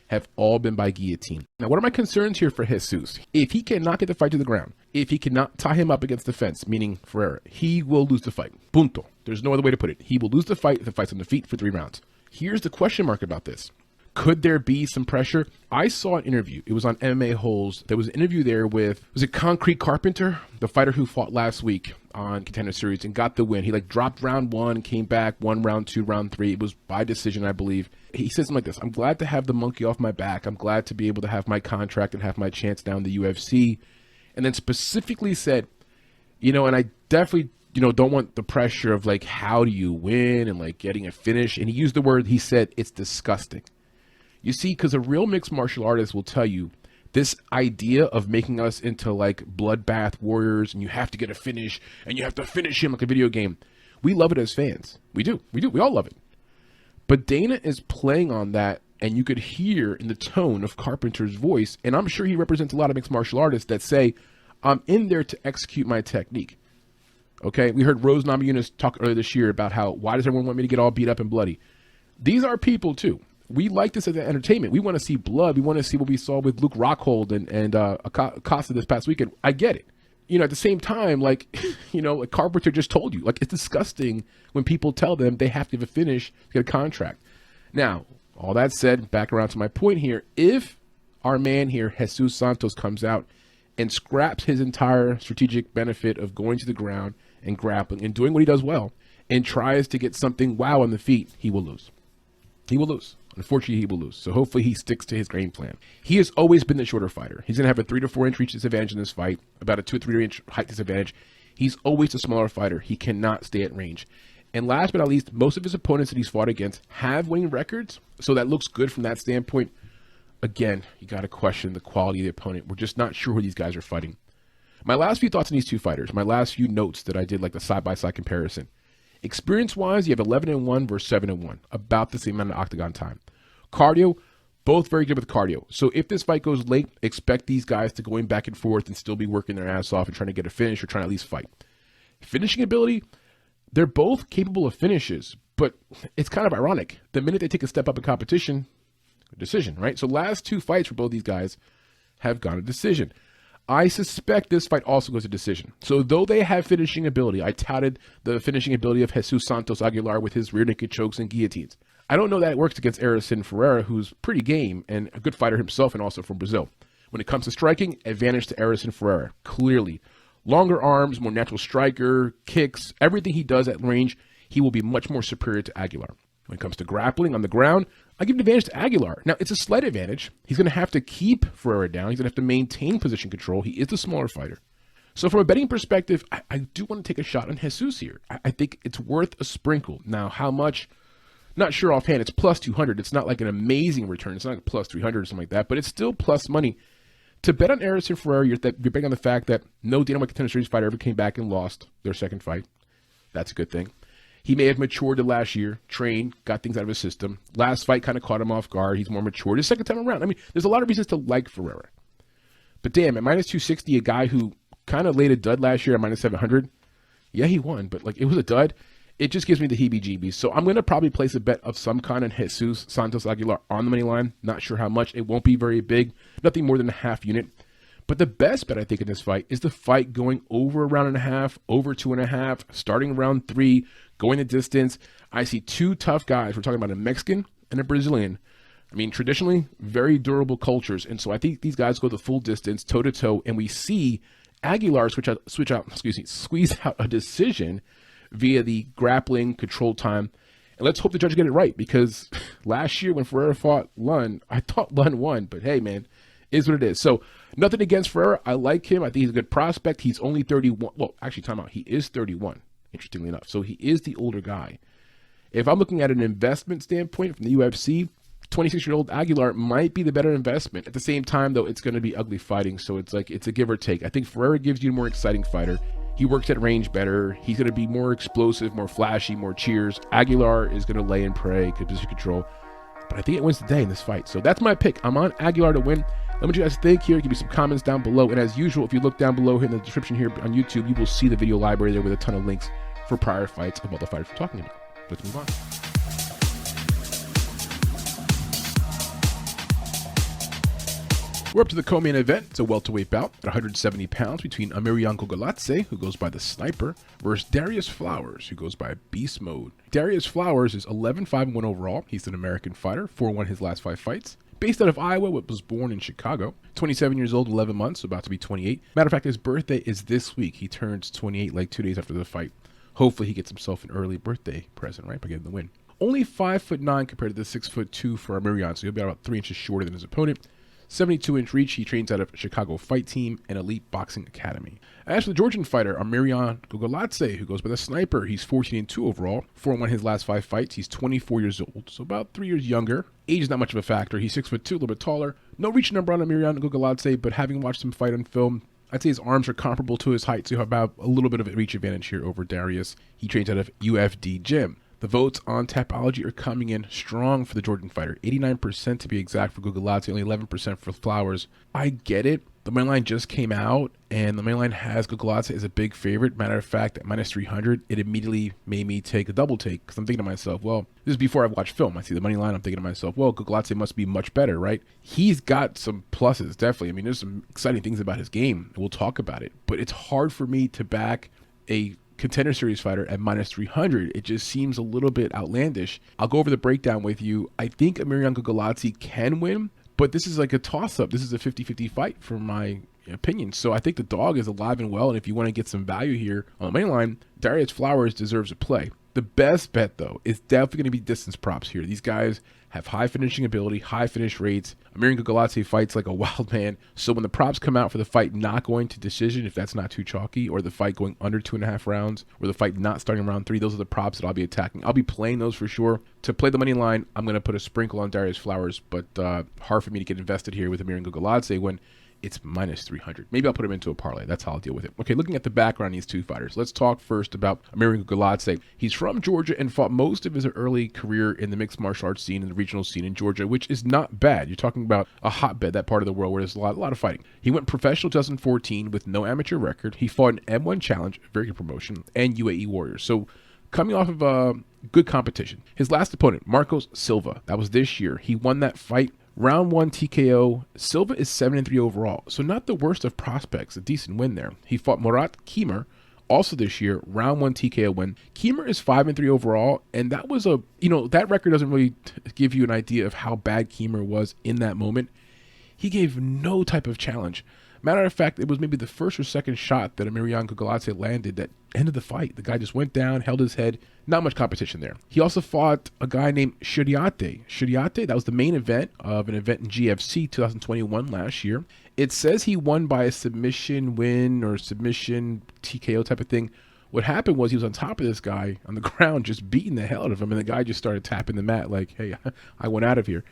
have all been by guillotine. Now, what are my concerns here for Jesus? If he cannot get the fight to the ground, if he cannot tie him up against the fence, meaning Ferreira, he will lose the fight. Punto. There's no other way to put it. He will lose the fight if the fight's on the feet for 3 rounds. Here's the question mark about this. Could there be some pressure? I saw an interview. It was on MMA Holes. There was an interview there with, was it Concrete Carpenter? The fighter who fought last week on Contender Series and got the win. He like dropped round 1, came back, won round 2, round 3. It was by decision, I believe. He says something like this: I'm glad to have the monkey off my back. I'm glad to be able to have my contract and have my chance down the UFC. And then specifically said, you know, and I definitely, you know, don't want the pressure of like, how do you win and like getting a finish. And he used the word, he said, it's disgusting. You see, because a real mixed martial artist will tell you this idea of making us into like bloodbath warriors and you have to get a finish and you have to finish him like a video game. We love it as fans. We do. We all love it. But Dana is playing on that, and you could hear in the tone of Carpenter's voice, and I'm sure he represents a lot of mixed martial artists that say, I'm in there to execute my technique. Okay, we heard Rose Namajunas talk earlier this year about how, why does everyone want me to get all beat up and bloody? These are people too. We like this as an entertainment. We want to see blood. We want to see what we saw with Luke Rockhold and Acosta this past weekend. I get it. You know, at the same time, like, you know, like Carpenter just told you, like, it's disgusting when people tell them they have to have a finish to get a contract. Now, all that said, back around to my point here, if our man here, Jesus Santos, comes out and scraps his entire strategic benefit of going to the ground and grappling and doing what he does well and tries to get something wow on the feet, he will lose. He will lose. Unfortunately, he will lose. So hopefully he sticks to his game plan. He has always been the shorter fighter. He's going to have a 3 to 4 inch reach disadvantage in this fight, about a 2 to 3 inch height disadvantage. He's always the smaller fighter. He cannot stay at range. And last but not least, most of his opponents that he's fought against have winning records. So that looks good from that standpoint. Again, you got to question the quality of the opponent. We're just not sure who these guys are fighting. My last few thoughts on these two fighters, my last few notes that I did, like the side-by-side comparison. Experience-wise, you have 11-1 versus 7-1, about the same amount of octagon time. Cardio, both very good with cardio. So if this fight goes late, expect these guys to go in back and forth and still be working their ass off and trying to get a finish or trying to at least fight. Finishing ability, they're both capable of finishes, but it's kind of ironic. The minute they take a step up in competition, decision, right? So last 2 fights for both these guys have gone to decision. I suspect this fight also goes to decision. So though they have finishing ability, I touted the finishing ability of Jesus Santos Aguilar with his rear naked chokes and guillotines. I don't know that it works against Erison Ferreira, who's pretty game and a good fighter himself and also from Brazil. When it comes to striking, advantage to Erison Ferreira, clearly. Longer arms, more natural striker, kicks, everything he does at range, he will be much more superior to Aguilar. When it comes to grappling on the ground, I give an advantage to Aguilar. Now, it's a slight advantage. He's going to have to keep Ferreira down. He's going to have to maintain position control. He is the smaller fighter. So from a betting perspective, I do want to take a shot on Jesus here. I think it's worth a sprinkle. Now, how much? Not sure offhand. It's plus 200. It's not like an amazing return. It's not like plus 300 or something like that, but it's still plus money. To bet on Erison Ferreira, you're betting on the fact that no Dana White Contender Series fighter ever came back and lost their second fight. That's a good thing. He may have matured the last year, trained, got things out of his system. Last fight kind of caught him off guard. He's more matured. His second time around. I mean, there's a lot of reasons to like Ferreira. But damn, at minus 260, a guy who kind of laid a dud last year at minus 700, yeah, he won, but like it was a dud. It just gives me the heebie-jeebies. So I'm going to probably place a bet of some kind on Jesus Santos Aguilar on the money line. Not sure how much. It won't be very big. Nothing more than a half unit. But the best bet, I think, in this fight is the fight going over a round and a half, over 2.5, starting round 3, going the distance. I see 2 tough guys. We're talking about a Mexican and a Brazilian. I mean, traditionally, very durable cultures. And so I think these guys go the full distance, toe-to-toe, and we see Aguilar squeeze out a decision via the grappling control time. And let's hope the judge get it right, because last year when Ferreira fought Lund, I thought Lund won, but hey, man, is what it is. So nothing against Ferreira. I like him. I think he's a good prospect. He's only 31. Well, actually, time out. He is 31, interestingly enough. So he is the older guy. If I'm looking at an investment standpoint from the UFC, 26-year-old Aguilar might be the better investment. At the same time, though, it's going to be ugly fighting. So it's like, it's a give or take. I think Ferreira gives you a more exciting fighter. He works at range better. He's going to be more explosive, more flashy, more cheers. Aguilar is going to lay and pray, good position control. But I think it wins the day in this fight. So that's my pick. I'm on Aguilar to win. Let me know what you guys think here. Give me some comments down below. And as usual, if you look down below here in the description here on YouTube, you will see the video library there with a ton of links for prior fights of all the fighters we're talking about. Let's move on. We're up to the co-main event. It's a welterweight bout at 170 pounds between Gogoladze, who goes by the Sniper, versus Darius Flowers, who goes by Beast Mode. Darius Flowers is 11-5-1 overall. He's an American fighter, 4-1 his last 5 fights. Based out of Iowa, but was born in Chicago. 27 years old, 11 months, about to be 28. Matter of fact, his birthday is this week. He turns 28 like 2 days after the fight. Hopefully he gets himself an early birthday present, right, by getting the win. Only 5'9" compared to the 6'2" for Amirian, so he'll be about 3 inches shorter than his opponent. 72-inch reach. He trains out of Chicago Fight Team and Elite Boxing Academy. As for the Georgian fighter, Amirian Gogoladze, who goes by the Sniper, he's 14-2 overall, 4-1 his last 5 fights. He's 24 years old, so about 3 years younger. Age is not much of a factor. He's 6'2", a little bit taller. No reach number on Amirian Gogoladze, but having watched him fight on film, I'd say his arms are comparable to his height, so he'll have about a little bit of a reach advantage here over Darius. He trains out of UFD Gym. The votes on Tapology are coming in strong for the Georgian fighter. 89% to be exact for Gogoladze, only 11% for Flowers. I get it. The money line just came out, and the money line has Gogoladze as a big favorite. Matter of fact, at minus 300, it immediately made me take a double take, because I'm thinking to myself, well, this is before I've watched film. I see the money line, I'm thinking to myself, well, Gogoladze must be much better, right? He's got some pluses, definitely. I mean, there's some exciting things about his game. We'll talk about it. But it's hard for me to back a Contender Series fighter at minus 300. It just seems a little bit outlandish. I'll go over the breakdown with you. I think Amirian Gogoladze can win, but this is like a toss-up. This is a 50-50 fight for my opinion. So I think the dog is alive and well, and if you want to get some value here on the main line, Darius Flowers deserves a play. The best bet, though, is definitely going to be distance props here. These guys have high finishing ability, high finish rates. Amirian Gogoladze fights like a wild man. So when the props come out for the fight not going to decision, if that's not too chalky, or the fight going under 2.5 rounds, or the fight not starting round 3, those are the props that I'll be attacking. I'll be playing those for sure. To play the money line, I'm going to put a sprinkle on Darius Flowers, but hard for me to get invested here with Amirian Gogoladze when it's minus 300. Maybe I'll put him into a parlay. That's how I'll deal with it. Okay, looking at the background of these two fighters, let's talk first about Amirian Gogoladze. He's from Georgia and fought most of his early career in the mixed martial arts scene and the regional scene in Georgia, which is not bad. You're talking about a hotbed, that part of the world where there's a lot of fighting. He went professional 2014 with no amateur record. He fought an M1 Challenge, very good promotion, and UAE Warriors. So coming off of good competition. His last opponent, Marcos Silva, that was this year. He won that fight. Round 1 TKO. Silva is 7-3 overall, so not the worst of prospects. A decent win there. He fought KEMER also this year. Round 1 TKO win. KEMER is 5-3 overall, and that was that record doesn't really give you an idea of how bad KEMER was in that moment. He gave no type of challenge. Matter of fact, it was maybe the first or second shot that Amirian Gogoladze landed that ended the fight. The guy just went down, held his head. Not much competition there. He also fought a guy named SHARIATI. SHARIATI, that was the main event of an event in GFC 2021 last year. It says he won by a submission win or submission TKO type of thing. What happened was he was on top of this guy on the ground, just beating the hell out of him, and the guy just started tapping the mat like, hey, I went out of here.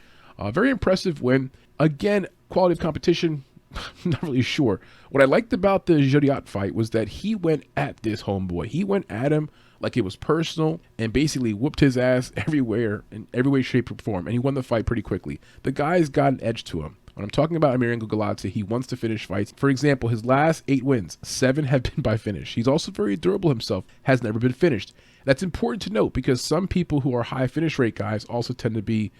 Very impressive win. Again, quality of competition, I'm not really sure. What I liked about the Joliat fight was that he went at this homeboy. He went at him like it was personal and basically whooped his ass everywhere, in every way, shape, or form. And he won the fight pretty quickly. The guy's got an edge to him. When I'm talking about Amirian Gogoladze, he wants to finish fights. For example, his last 8 wins, 7 have been by finish. He's also very durable himself, has never been finished. That's important to note because some people who are high finish rate guys also tend to be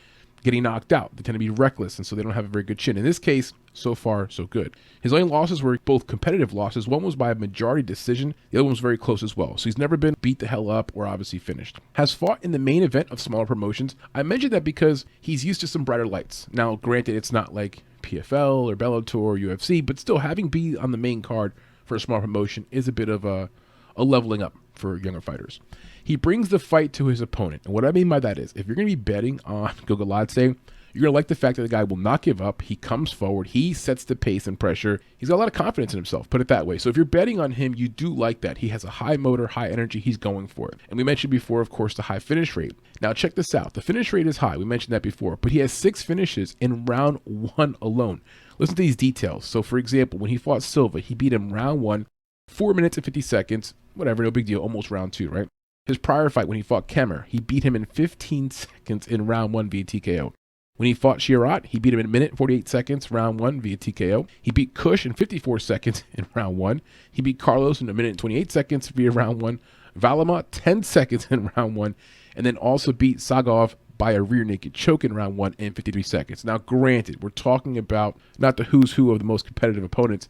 getting knocked out. They tend to be reckless, and so they don't have a very good chin. In this case, so far, so good. His only losses were both competitive losses. One was by a majority decision. The other one was very close as well. So he's never been beat the hell up or obviously finished. Has fought in the main event of smaller promotions. I mentioned that because he's used to some brighter lights. Now, granted, it's not like PFL or Bellator or UFC, but still having be on the main card for a small promotion is a bit of a leveling up for younger fighters. He brings the fight to his opponent. And what I mean by that is, if you're going to be betting on Gogoladze, you're going to like the fact that the guy will not give up. He comes forward. He sets the pace and pressure. He's got a lot of confidence in himself, put it that way. So if you're betting on him, you do like that. He has a high motor, high energy. He's going for it. And we mentioned before, of course, the high finish rate. Now check this out. The finish rate is high. We mentioned that before. But he has 6 finishes in round 1 alone. Listen to these details. So for example, when he fought Silva, he beat him round 1, 4 minutes and 50 seconds. Whatever, no big deal. Almost round 2, right? His prior fight, when he fought KEMER, he beat him in 15 seconds in round 1 via TKO. When he fought Saaaiman, he beat him in a minute and 48 seconds, round 1 via TKO. He beat Kush in 54 seconds in round 1. He beat Carlos in a minute and 28 seconds via round 1. Valama 10 seconds in round 1, and then also beat Sagov by a rear naked choke in round 1 in 53 seconds. Now, granted, we're talking about not the who's who of the most competitive opponents,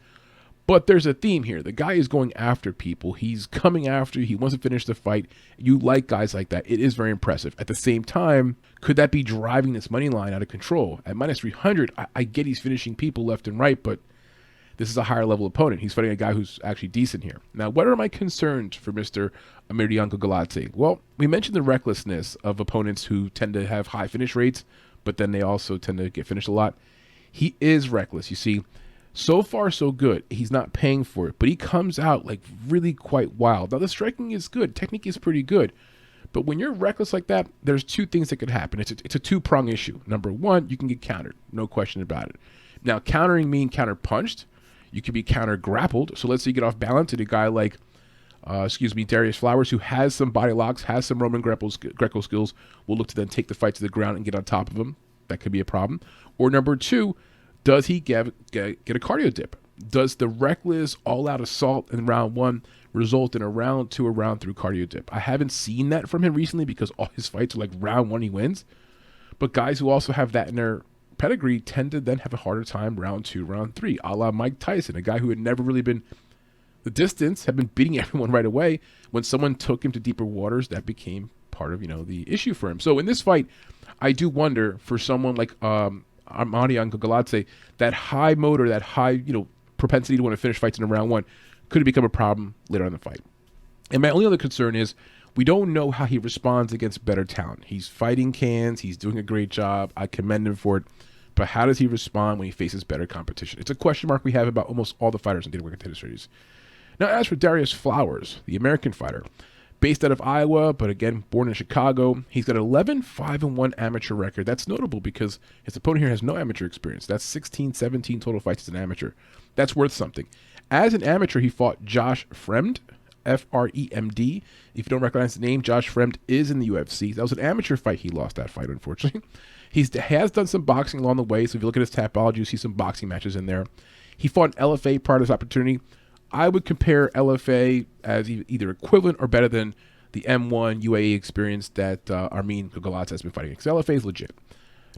but there's a theme here. The guy is going after people. He's coming after you. He wants to finish the fight. You like guys like that. It is very impressive. At the same time, could that be driving this money line out of control? At minus 300, I get he's finishing people left and right, but this is a higher level opponent. He's fighting a guy who's actually decent here. Now, what are my concerns for Mr. Amiryan Gogoladze? Well, we mentioned the recklessness of opponents who tend to have high finish rates, but then they also tend to get finished a lot. He is reckless. You see, so far so good. He's not paying for it, but he comes out like really quite wild. Now, the striking is good. Technique is pretty good. But when you're reckless like that, there's two things that could happen. It's a two-prong issue. Number one, you can get countered. No question about it. Now, countering means counter-punched. You could be counter-grappled. So let's say you get off balance and a guy like, Darius Flowers, who has some body locks, has some Roman Greco skills, will look to then take the fight to the ground and get on top of him. That could be a problem. Or number two, does he get a cardio dip? Does the reckless all-out assault in round 1 result in a round 2 or round 3 cardio dip? I haven't seen that from him recently because all his fights are like round 1 he wins. But guys who also have that in their pedigree tend to then have a harder time round 2, round 3, a la Mike Tyson, a guy who had never really been the distance, had been beating everyone right away. When someone took him to deeper waters, that became part of, the issue for him. So in this fight, I do wonder for someone like Amiryan Gogoladze, that high motor, that high, propensity to want to finish fights in round 1, could it become a problem later on in the fight? And my only other concern is we don't know how he responds against better talent. He's fighting cans. He's doing a great job. I commend him for it. But how does he respond when he faces better competition? It's a question mark we have about almost all the fighters in the Contender Series. Now, as for Darius Flowers, the American fighter, based out of Iowa, but again, born in Chicago, he's got an 11-5-1 amateur record. That's notable because his opponent here has no amateur experience. That's 16, 17 total fights as an amateur. That's worth something. As an amateur, he fought Josh Fremd, F-R-E-M-D. If you don't recognize the name, Josh Fremd is in the UFC. That was an amateur fight. He lost that fight, unfortunately. He has done some boxing along the way, so if you look at his tapology, you see some boxing matches in there. He fought an LFA prior to this opportunity. I would compare LFA as either equivalent or better than the M1 UAE experience that Amiryan Gogoladze has been fighting. Because LFA is legit.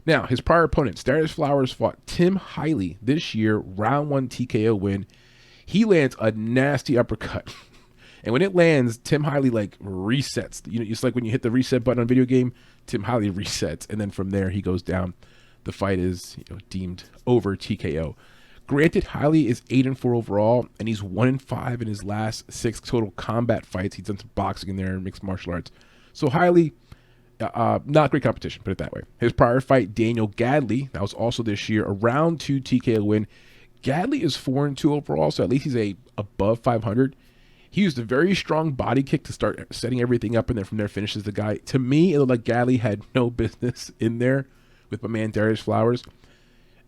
Now, his prior opponents, Darius Flowers fought Tim HILEY this year, round 1 TKO win. He lands a nasty uppercut. And when it lands, Tim HILEY resets. It's like when you hit the reset button on a video game, Tim HILEY resets. And then from there, he goes down. The fight is deemed over TKO. Granted, HILEY is 8-4 overall, and he's 1-5 in his last 6 total combat fights. He's done some boxing in there and mixed martial arts. So HILEY, not great competition, put it that way. His prior fight, Daniel GADLEY, that was also this year, a round 2 TKO win. GADLEY is 4-2 overall, so at least he's above 500. He used a very strong body kick to start setting everything up, and then from there finishes the guy. To me, it looked like GADLEY had no business in there with my man Darius Flowers.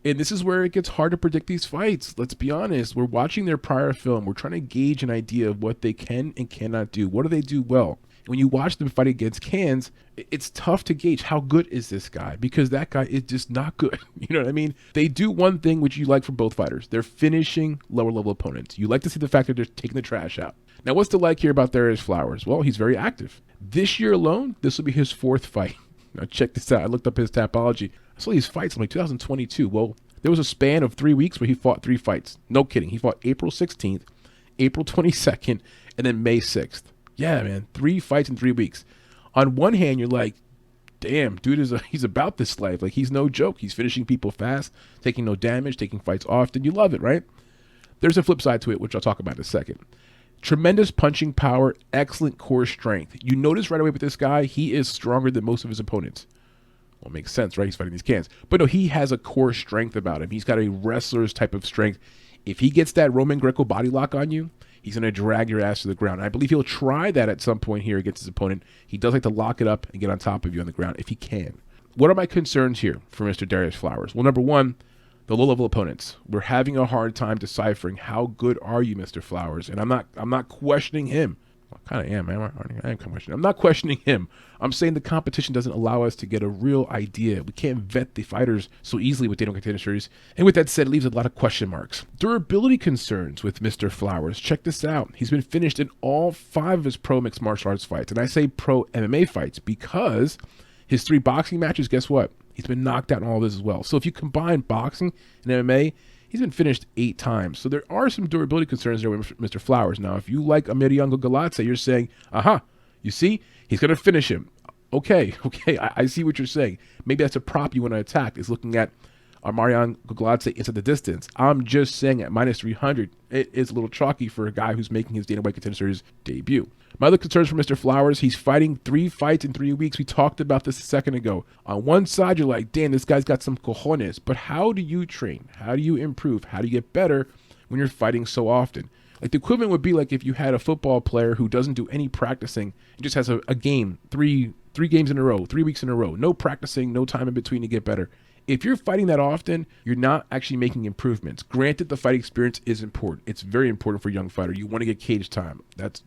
And this is where it gets hard to predict these fights. Let's be honest. We're watching their prior film. We're trying to gauge an idea of what they can and cannot do. What do they do well? When you watch them fight against cans, it's tough to gauge how good is this guy, because that guy is just not good. You know what I mean? They do one thing which you like from both fighters. They're finishing lower level opponents. You like to see the fact that they're taking the trash out. Now, what's the like here about Darius Flowers? Well, he's very active. This year alone, this will be his 4th fight. Now, check this out. I looked up his tapology. I saw these fights in 2022. Well, there was a span of 3 weeks where he fought 3 fights. No kidding. He fought April 16th, April 22nd, and then May 6th. Yeah, man. 3 fights in 3 weeks. On one hand, you're like, damn, dude, he's about this life. Like, he's no joke. He's finishing people fast, taking no damage, taking fights often. You love it, right? There's a flip side to it, which I'll talk about in a second. Tremendous punching power, excellent core strength. You notice right away with this guy, he is stronger than most of his opponents. Well, it makes sense, right? He's fighting these cans. But no, he has a core strength about him. He's got a wrestler's type of strength. If he gets that Roman Greco body lock on you, he's going to drag your ass to the ground. I believe he'll try that at some point here against his opponent. He does like to lock it up and get on top of you on the ground if he can. What are my concerns here for Mr. Darius Flowers? Well, number one, the low-level opponents. We're having a hard time deciphering how good are you, Mr. Flowers, and I'm not questioning him. I kind of am, man. I am questioning. I'm not questioning him. I'm saying the competition doesn't allow us to get a real idea. We can't vet the fighters so easily with Dana White Contender Series. And with that said, it leaves a lot of question marks. Durability concerns with Mr. Flowers. Check this out. He's been finished in all 5 of his pro mixed martial arts fights. And I say pro MMA fights because his 3 boxing matches, guess what? He's been knocked out in all of this as well. So if you combine boxing and MMA, he's been finished 8 times. So there are some durability concerns there with Mr. Flowers. Now, if you like Amirian Gogoladze, you're saying, you see, he's going to finish him. Okay, I see what you're saying. Maybe that's a prop you want to attack, is looking at Amirian Gogoladze into the distance. I'm just saying at minus 300, it is a little chalky for a guy who's making his Dana White Contender Series debut. My other concerns for Mr. Flowers, he's fighting 3 fights in 3 weeks. We talked about this a second ago. On one side, you're like, damn, this guy's got some cojones. But how do you train? How do you improve? How do you get better when you're fighting so often? Like, the equivalent would be like if you had a football player who doesn't do any practicing and just has a game, three games in a row, 3 weeks in a row, no practicing, no time in between to get better. If you're fighting that often, you're not actually making improvements. Granted, the fight experience is important. It's very important for a young fighter. You want to get cage time. That's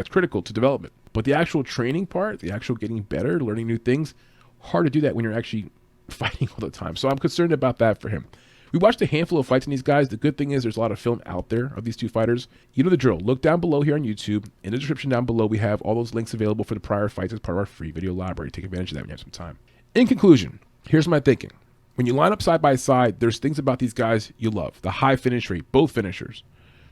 critical to development. But the actual training part, the actual getting better, learning new things, hard to do that when you're actually fighting all the time. So I'm concerned about that for him. We watched a handful of fights in these guys. The good thing is there's a lot of film out there of these 2 fighters. You know the drill. Look down below here on YouTube. In the description down below, we have all those links available for the prior fights as part of our free video library. Take advantage of that when you have some time. In conclusion, here's my thinking. When you line up side by side, there's things about these guys you love. The high finish rate, both finishers.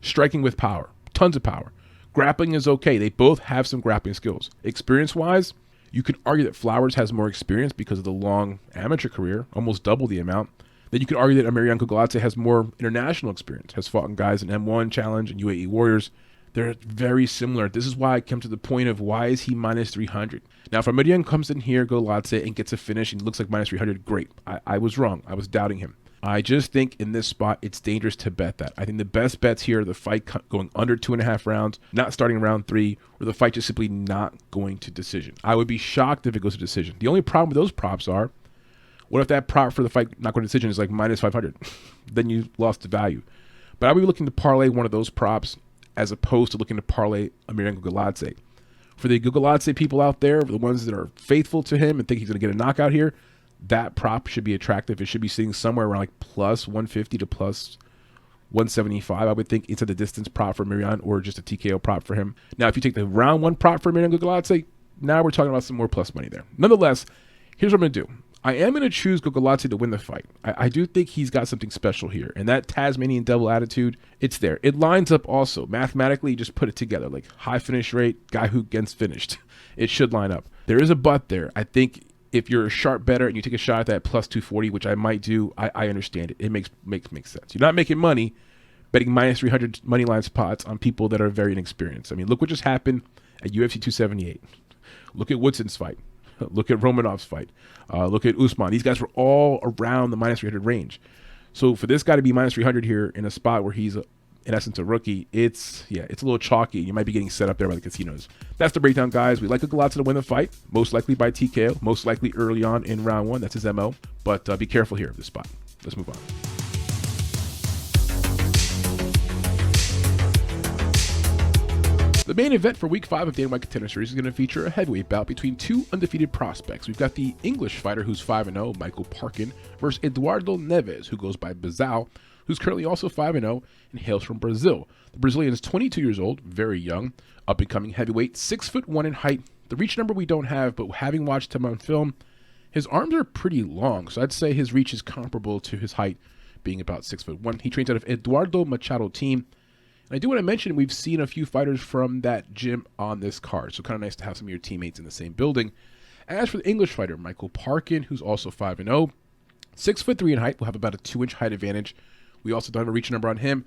Striking with power, tons of power. Grappling is okay. They both have some grappling skills. Experience-wise, you can argue that Flowers has more experience because of the long amateur career, almost double the amount. Then you can argue that Amirian Gogoladze has more international experience, has fought in guys in M1 Challenge and UAE Warriors. They're very similar. This is why I come to the point of why is he minus 300? Now, if Amirian comes in here, Gogoladze, and gets a finish and looks like minus 300, great. I was wrong. I was doubting him. I just think in this spot, it's dangerous to bet that. I think the best bets here are the fight going under 2.5 rounds, not starting round 3, or the fight just simply not going to decision. I would be shocked if it goes to decision. The only problem with those props are, what if that prop for the fight not going to decision is like minus 500? Then you lost the value. But I would be looking to parlay one of those props as opposed to looking to parlay Amirian Gogoladze. For the Gogoladze people out there, the ones that are faithful to him and think he's going to get a knockout here, that prop should be attractive. It should be sitting somewhere around like plus 150 to plus 175. I would think it's at the distance prop for Amirian or just a TKO prop for him. Now, if you take the round 1 prop for Amirian Gogoladze, now we're talking about some more plus money there. Nonetheless, here's what I'm going to do. I am going to choose Gogoladze to win the fight. I do think he's got something special here. And that Tasmanian devil attitude, it's there. It lines up also. Mathematically, you just put it together. Like high finish rate, guy who gets finished. It should line up. There is a but there. I think if you're a sharp bettor and you take a shot at that plus 240, which I might do, I understand it. It makes sense. You're not making money betting minus 300 money line spots on people that are very inexperienced. I mean, look what just happened at UFC 278. Look at Woodson's fight. Look at Romanov's fight. Look at Usman. These guys were all around the minus 300 range. So for this guy to be minus 300 here in a spot where he's, in essence, a rookie, it's a little chalky. You might be getting set up there by the casinos. That's the breakdown, guys. We like Gogoladze to win the fight, most likely by TKO, most likely early on in round 1. That's his MO. But be careful here of this spot. Let's move on. The main event for Week 5 of Dana White Contender Series is going to feature a heavyweight bout between 2 undefeated prospects. We've got the English fighter who's 5-0, Michael Parkin, versus Eduardo Neves, who goes by Bazal, who's currently also 5-0 and hails from Brazil. The Brazilian is 22 years old, very young, up-and-coming heavyweight, 6'1" in height. The reach number we don't have, but having watched him on film, his arms are pretty long, so I'd say his reach is comparable to his height, being about 6'1". He trains out of Eduardo Machado team. And I do want to mention we've seen a few fighters from that gym on this card, so kind of nice to have some of your teammates in the same building. As for the English fighter, Michael Parkin, who's also 5-0, 6'3" in height, will have about a 2-inch height advantage. We also don't have a reach number on him.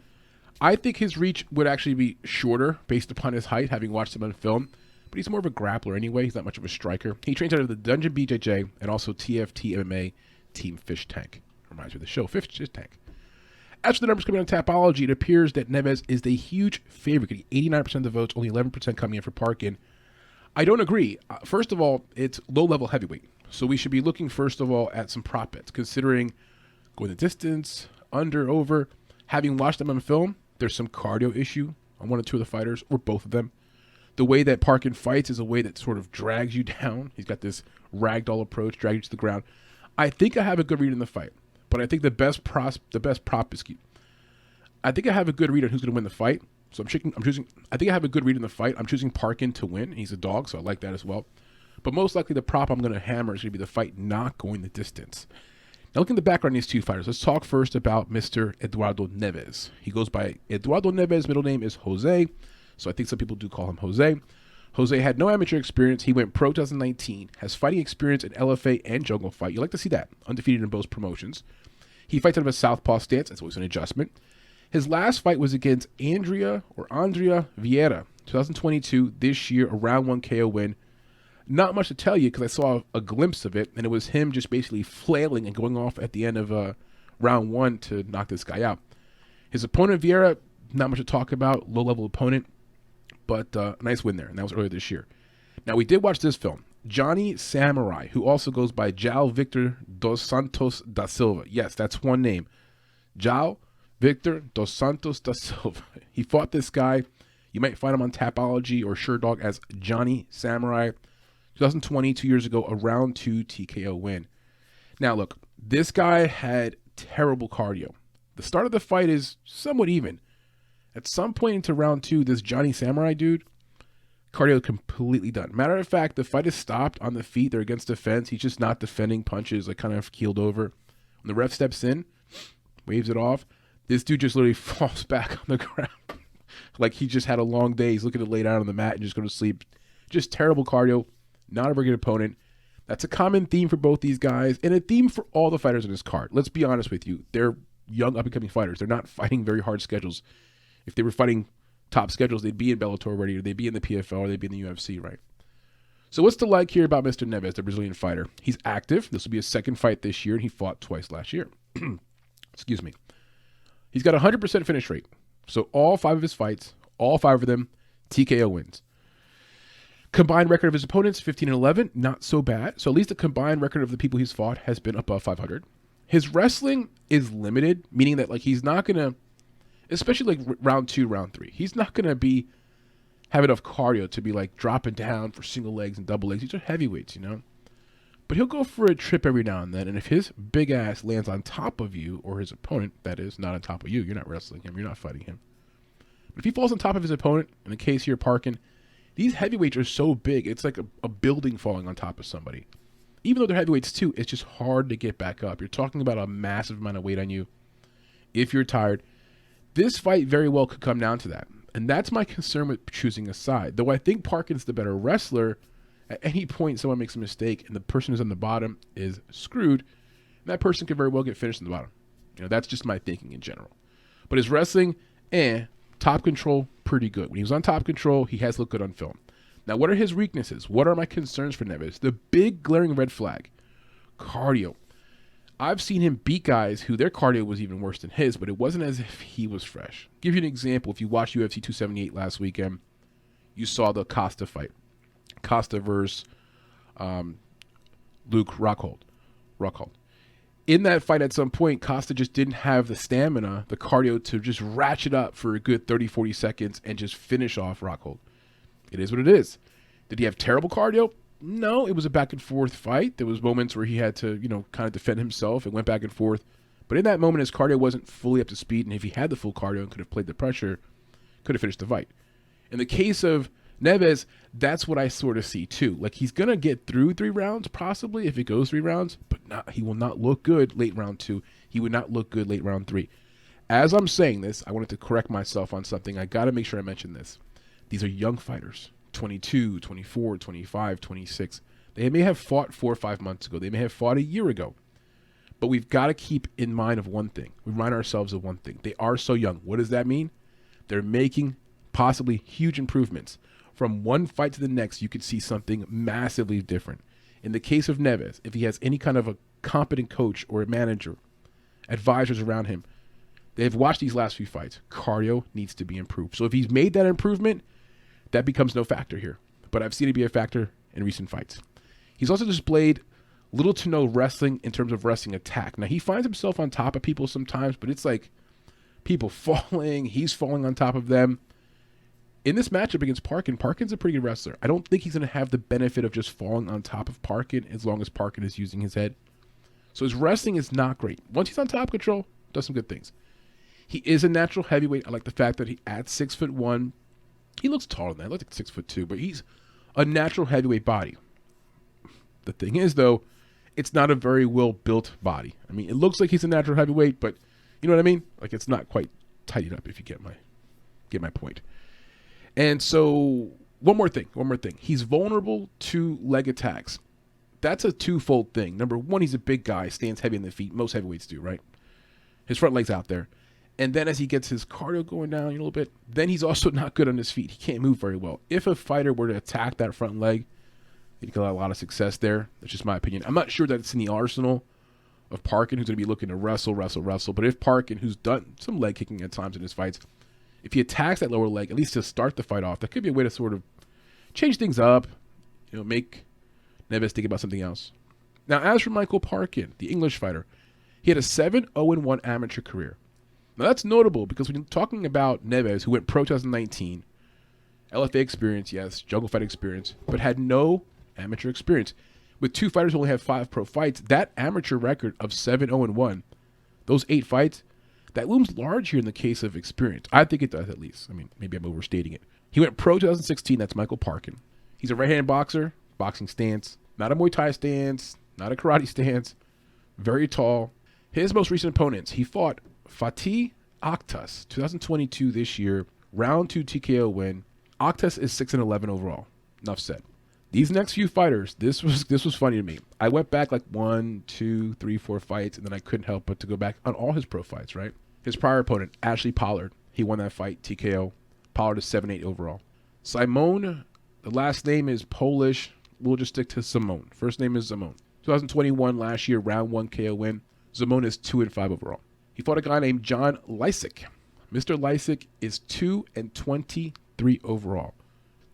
I think his reach would actually be shorter based upon his height, having watched him on film, but he's more of a grappler anyway. He's not much of a striker. He trains out of the Dungeon BJJ and also TFT MMA Team Fish Tank. Reminds me of the show, Fish Tank. As for the numbers coming on Tapology, it appears that Neves is the huge favorite, getting 89% of the votes, only 11% coming in for Parkin. I don't agree. First of all, it's low-level heavyweight, so we should be looking first of all at some prop bets, considering going the distance, under, over. Having watched them on film, there's some cardio issue on 1 or 2 of the fighters, or both of them. The way that Parkin fights is a way that sort of drags you down. He's got this ragdoll approach, drag you to the ground. I think I have a good read in the fight, but I think I think I have a good read on who's going to win the fight. So I think I have a good read in the fight. I'm choosing Parkin to win. He's a dog, so I like that as well. But most likely the prop I'm going to hammer is going to be the fight not going the distance. Now looking at the background of these two fighters, let's talk first about Mr. Eduardo Neves. He goes by Eduardo Neves. Middle name is Jose, so I think some people do call him Jose. Jose had no amateur experience. He went pro 2019, has fighting experience in LFA and jungle fight. You like to see that. Undefeated in both promotions. He fights out of a southpaw stance. That's always an adjustment. His last fight was against Andrea VIEIRA, 2022, this year, a round 1 KO win. Not much to tell you because I saw a glimpse of it, and it was him just basically flailing and going off at the end of round 1 to knock this guy out. His opponent, VIEIRA, not much to talk about, low-level opponent, but a nice win there, and that was earlier this year. Now, we did watch this film. Johnny Samurai, who also goes by João Victor dos Santos da Silva. Yes, that's one name. João Victor dos Santos da Silva. He fought this guy. You might find him on Tapology or SureDog as Johnny Samurai. 2020, 2 years ago, a round 2 TKO win. Now, look, this guy had terrible cardio. The start of the fight is somewhat even. At some point into round 2, this Johnny Samurai dude, cardio completely done. Matter of fact, the fight is stopped on the feet. They're against the fence. He's just not defending punches, like kind of keeled over. When the ref steps in, waves it off, this dude just literally falls back on the ground. Like he just had a long day. He's looking to lay down on the mat and just go to sleep. Just terrible cardio. Not a very good opponent. That's a common theme for both these guys and a theme for all the fighters in this card. Let's be honest with you. They're young, up-and-coming fighters. They're not fighting very hard schedules. If they were fighting top schedules, they'd be in Bellator already, or they'd be in the PFL, or they'd be in the UFC, right? So what's to like here about Mr. Neves, the Brazilian fighter? He's active. This will be his second fight this year, and he fought twice last year. Excuse me. He's got a 100% finish rate. So all 5 of his fights, all 5 of them, TKO wins. Combined record of his opponents, 15-11, not so bad. So at least the combined record of the people he's fought has been above 500. His wrestling is limited, meaning that like he's not going to, especially like round 2, round 3, he's not going to have enough cardio to be like dropping down for single legs and double legs. These are heavyweights, you know. But he'll go for a trip every now and then, and if his big ass lands on top of you, or his opponent, that is, not on top of you, you're not wrestling him, you're not fighting him. But if he falls on top of his opponent, in the case here, Parkin, these heavyweights are so big, it's like a building falling on top of somebody. Even though they're heavyweights too, it's just hard to get back up. You're talking about a massive amount of weight on you. If you're tired, this fight very well could come down to that. And that's my concern with choosing a side. Though I think Parkin's the better wrestler, at any point someone makes a mistake and the person who's on the bottom is screwed, and that person could very well get finished on the bottom. You know, that's just my thinking in general. But his wrestling, top control, pretty good. When he was on top control, he has looked good on film. Now, what are his weaknesses? What are my concerns for Neves? The big glaring red flag, cardio. I've seen him beat guys who their cardio was even worse than his, but it wasn't as if he was fresh. Give you an example. If you watched UFC 278 last weekend, you saw the Costa fight. Costa versus Luke Rockhold. In that fight, at some point, Costa just didn't have the stamina, the cardio to just ratchet up for a good 30, 40 seconds and just finish off Rockhold. It is what it is. Did he have terrible cardio? No, it was a back and forth fight. There was moments where he had to, kind of defend himself. It went back and forth. But in that moment, his cardio wasn't fully up to speed. And if he had the full cardio and could have played the pressure, could have finished the fight. In the case of Neves, that's what I sort of see too. Like he's going to get through 3 rounds, possibly, if it goes 3 rounds. But he will not look good late round 2. He would not look good late round 3. As I'm saying this, I wanted to correct myself on something. I got to make sure I mention this. These are young fighters. 22, 24, 25, 26. They may have fought 4 or 5 months ago. They may have fought a year ago. But we've got to keep in mind of one thing. We remind ourselves of one thing. They are so young. What does that mean? They're making possibly huge improvements. From one fight to the next, you could see something massively different. In the case of Neves, if he has any kind of a competent coach or a manager, advisors around him, they've watched these last few fights. Cardio needs to be improved. So if he's made that improvement, that becomes no factor here. But I've seen it be a factor in recent fights. He's also displayed little to no wrestling in terms of wrestling attack. Now, he finds himself on top of people sometimes, but it's like people falling. He's falling on top of them. In this matchup against Parkin, Parkin's a pretty good wrestler. I don't think he's going to have the benefit of just falling on top of Parkin as long as Parkin is using his head. So his wrestling is not great. Once he's on top control, does some good things. He is a natural heavyweight. I like the fact that he at 6'1". He looks taller than that. He looks like 6'2", but he's a natural heavyweight body. The thing is, though, it's not a very well-built body. I mean, it looks like he's a natural heavyweight, but you know what I mean? Like, it's not quite tidied up, if you get my point. And so, one more thing. He's vulnerable to leg attacks. That's a twofold thing. Number one, he's a big guy, stands heavy on the feet. Most heavyweights do, right? His front leg's out there. And then as he gets his cardio going down a little bit, then he's also not good on his feet. He can't move very well. If a fighter were to attack that front leg, he'd get a lot of success there. That's just my opinion. I'm not sure that it's in the arsenal of Parkin, who's going to be looking to wrestle. But if Parkin, who's done some leg kicking at times in his fights, if he attacks that lower leg, at least to start the fight off, that could be a way to sort of change things up, you know, make Neves think about something else. Now, as for Michael Parkin, the English fighter, he had a 7-0-1 amateur career. Now, that's notable because when you're talking about Neves, who went pro 2019, LFA experience, yes, jungle fight experience, but had no amateur experience. With two fighters who only have 5 pro fights, that amateur record of 7-0-1, those 8 fights, that looms large here in the case of experience. I think it does, at least. I mean, maybe I'm overstating it. He went pro 2016. That's Michael Parkin. He's a right-handed boxer, boxing stance, not a Muay Thai stance, not a karate stance, very tall. His most recent opponents, he fought Fatih ATKAS, 2022 this year, round 2 TKO win. ATKAS is 6-11 overall. Enough said. These next few fighters, this was funny to me. I went back like 1, 2, 3, 4 fights, and then I couldn't help but to go back on all his pro fights, right? His prior opponent, Ashley Pollard, he won that fight, TKO. Pollard is 7-8 overall. Saaimon, the last name is Polish. We'll just stick to Saaimon. First name is Saaimon. 2021, last year, round 1 KO win. Saaimon is 2-5 overall. He fought a guy named John Lysick. Mr. Lysick is 2-23 overall.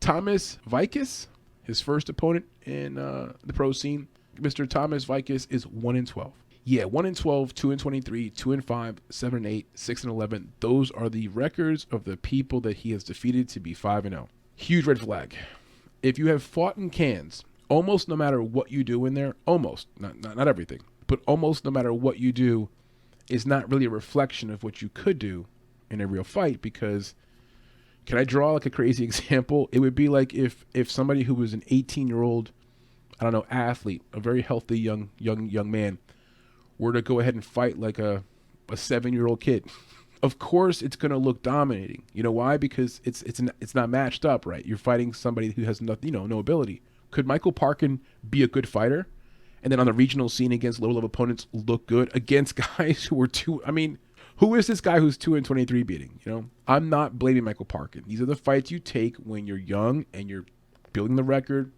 Thomas Vikis, his first opponent in the pro scene. Mr. Thomas Vikis is 1-12. Yeah, 1-12, 2-23, 2-5, 7-8, 6-11. Those are the records of the people that he has defeated to be 5-0. Huge red flag. If you have fought in cans, almost no matter what you do in there, almost, not everything, but almost no matter what you do, is not really a reflection of what you could do in a real fight. Because, can I draw like a crazy example? It would be like if somebody who was an 18-year-old, I don't know, athlete, a very healthy young man, were to go ahead and fight like a 7-year-old kid. Of course, it's going to look dominating. You know why? Because it's not matched up, right? You're fighting somebody who has nothing, no ability. Could Michael Parkin be a good fighter, and then on the regional scene against lower-level opponents look good against guys who are who is this guy who's 2-23 beating? You know, I'm not blaming Michael Parkin. These are the fights you take when you're young and you're building the record.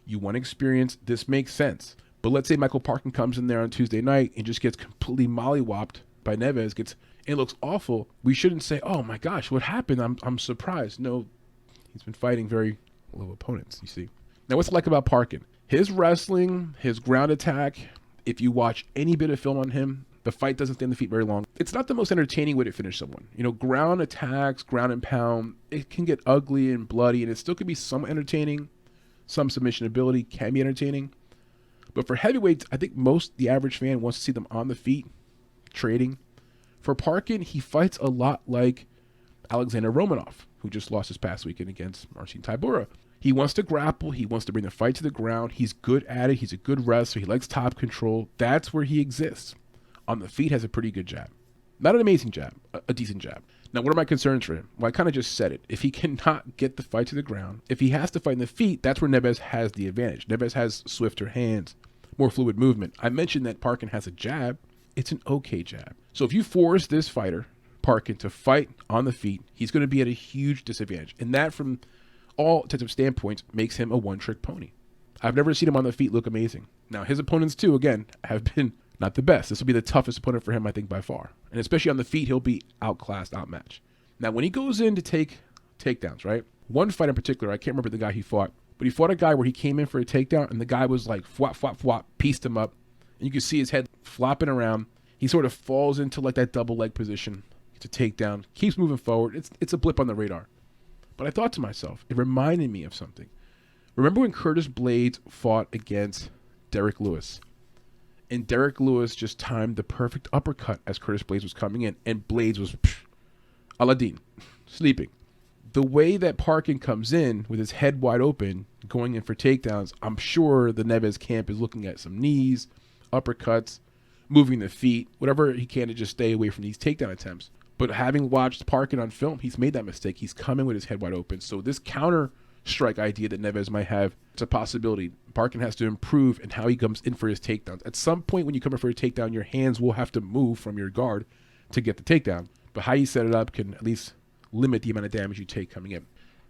You want experience. This makes sense. But let's say Michael Parkin comes in there on Tuesday night and just gets completely mollywopped by Neves, it looks awful. We shouldn't say, oh my gosh, what happened? I'm surprised. No, he's been fighting very low opponents, you see. Now, what's it like about Parkin? His wrestling, his ground attack, if you watch any bit of film on him, the fight doesn't stay on the feet very long. It's not the most entertaining way to finish someone. You know, ground attacks, ground and pound, it can get ugly and bloody, and it still can be somewhat entertaining. Some submission ability can be entertaining. But for heavyweights, I think the average fan wants to see them on the feet, trading. For Parkin, he fights a lot like Alexander Romanov, who just lost this past weekend against Marcin Tybura. He wants to grapple. He wants to bring the fight to the ground. He's good at it. He's a good wrestler. He likes top control. That's where he exists. On the feet, has a pretty good jab. Not an amazing jab, a decent jab. Now, what are my concerns for him? Well, I kind of just said it. If he cannot get the fight to the ground, if he has to fight in the feet, that's where Neves has the advantage. Neves has swifter hands, more fluid movement. I mentioned that Parkin has a jab. It's an okay jab. So if you force this fighter, Parkin, to fight on the feet, he's going to be at a huge disadvantage. And that, from all types of standpoints, makes him a one-trick pony. I've never seen him on the feet look amazing. Now, his opponents, too, again, have been not the best. This will be the toughest opponent for him, I think, by far. And especially on the feet, he'll be outclassed, outmatched. Now, when he goes in to take takedowns, right? One fight in particular, I can't remember the guy he fought, but he fought a guy where he came in for a takedown, and the guy was like, flop, flop, flop, pieced him up. And you can see his head flopping around. He sort of falls into like that double leg position. Gets a takedown, keeps moving forward. It's a blip on the radar. But I thought to myself, it reminded me of something. Remember when Curtis Blaydes fought against Derek Lewis? And Derek Lewis just timed the perfect uppercut as Curtis Blaydes was coming in, and Blaydes was Aladdin, sleeping. The way that Parkin comes in with his head wide open, going in for takedowns, I'm sure the Neves camp is looking at some knees, uppercuts, moving the feet, whatever he can to just stay away from these takedown attempts. But having watched Parkin on film, he's made that mistake. He's coming with his head wide open. So this counter strike idea that Neves might have, it's a possibility. Parkin has to improve in how he comes in for his takedowns. At some point when you come in for a takedown, your hands will have to move from your guard to get the takedown. But how you set it up can at least limit the amount of damage you take coming in.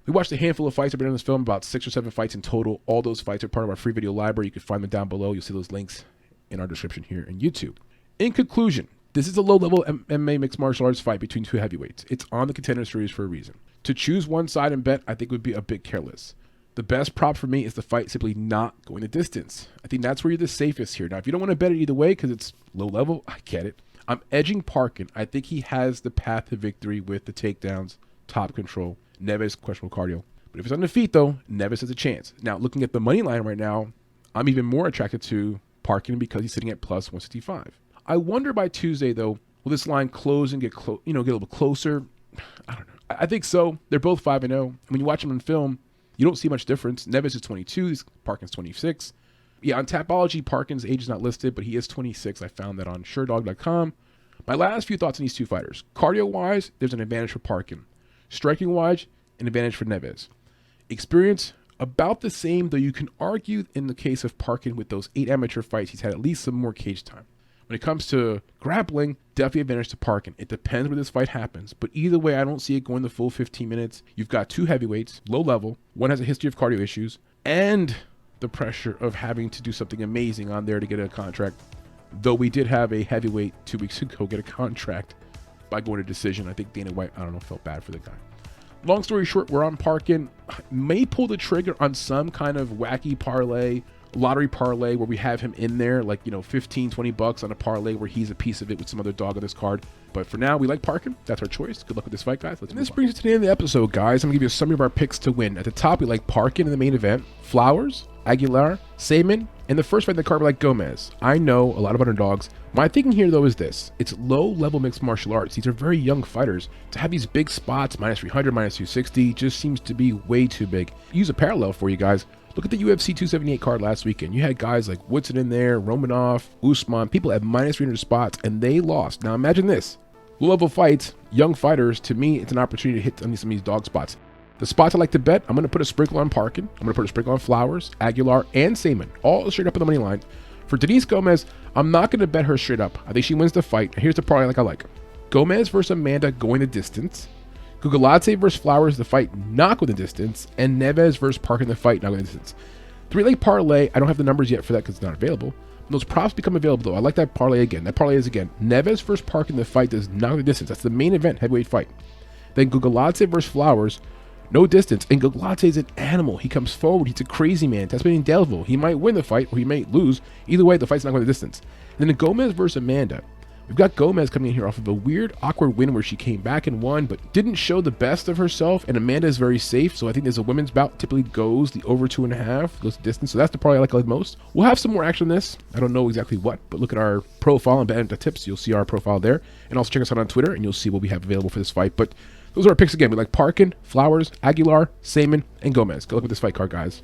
We watched a handful of fights. I've been in this film, about 6 or 7 fights in total. All those fights are part of our free video library. You can find them down below. You'll see those links in our description here in YouTube. In conclusion, this is a low-level MMA mixed martial arts fight between 2 heavyweights. It's on the Contender Series for a reason. To choose one side and bet, I think would be a bit careless. The best prop for me is the fight simply not going the distance. I think that's where you're the safest here. Now, if you don't want to bet it either way because it's low level, I get it. I'm edging Parkin. I think he has the path to victory with the takedowns, top control. Neves, questionable cardio. But if it's on the feet, though, Neves has a chance. Now, looking at the money line right now, I'm even more attracted to Parkin because he's sitting at plus 165. I wonder by Tuesday, though, will this line close and get a little bit closer? I don't know. I think so. They're both 5-0. When you watch them on film, you don't see much difference. Neves is 22. Parkin's 26. Yeah, on Tapology, Parkin's age is not listed, but he is 26. I found that on SureDog.com. My last few thoughts on these two fighters. Cardio-wise, there's an advantage for Parkin. Striking-wise, an advantage for Neves. Experience, about the same, though you can argue in the case of Parkin with those 8 amateur fights, he's had at least some more cage time. When it comes to grappling, definitely advantage to Parkin. It depends where this fight happens. But either way, I don't see it going the full 15 minutes. You've got 2 heavyweights, low level. One has a history of cardio issues. And the pressure of having to do something amazing on there to get a contract. Though we did have a heavyweight 2 weeks ago get a contract by going to decision. I think Dana White, felt bad for the guy. Long story short, we're on Parkin. May pull the trigger on some kind of wacky parlay, lottery parlay where we have him in there, like, 15, 20 bucks on a parlay where he's a piece of it with some other dog on this card. But for now, we like Parkin. That's our choice. Good luck with this fight, guys. This brings us to the end of the episode, guys. I'm going to give you a summary of our picks to win. At the top, we like Parkin in the main event, Flowers, Aguilar, Saaaiman, and the first fight in the card, we like Gomes. I know a lot of underdogs. My thinking here, though, is this. It's low-level mixed martial arts. These are very young fighters. To have these big spots, minus 300, minus 260, just seems to be way too big. Use a parallel for you guys. Look at the UFC 278 card last weekend. You had guys like Woodson in there, Romanov, Usman, people at minus 300 spots, and they lost. Now imagine this. Low-level fights, young fighters, to me, it's an opportunity to hit some of these dog spots. The spots I like to bet, I'm going to put a sprinkle on Parkin. I'm going to put a sprinkle on Flowers, Aguilar, and Saaaiman, all straight up in the money line. For Denise Gomes, I'm not going to bet her straight up. I think she wins the fight. Here's the part I like. Gomes versus Amanda going the distance. Gogoladze versus Flowers, the fight not going the distance. And Neves versus Parkin, the fight not going the distance. 3-leg parlay, I don't have the numbers yet for that because it's not available. When those props become available, though, I like that parlay again. That parlay is, again, Neves versus Parkin, the fight does not go the distance. That's the main event, heavyweight fight. Then Gogoladze versus Flowers, no distance. And Gogoladze is an animal. He comes forward. He's a crazy man. Tasmanian Devil. He might win the fight or he might lose. Either way, the fight's not going the distance. And then Gomes versus Amanda. We've got Gomes coming in here off of a weird, awkward win where she came back and won, but didn't show the best of herself. And Amanda is very safe. So I think there's a women's bout typically goes the over 2.5, goes the distance. So that's the part I like most. We'll have some more action on this. I don't know exactly what, but look at our profile and bet the tips. You'll see our profile there. And also check us out on Twitter and you'll see what we have available for this fight. But those are our picks again. We like Parkin, Flowers, Aguilar, Saaaiman, and Gomes. Good luck with this fight card, guys.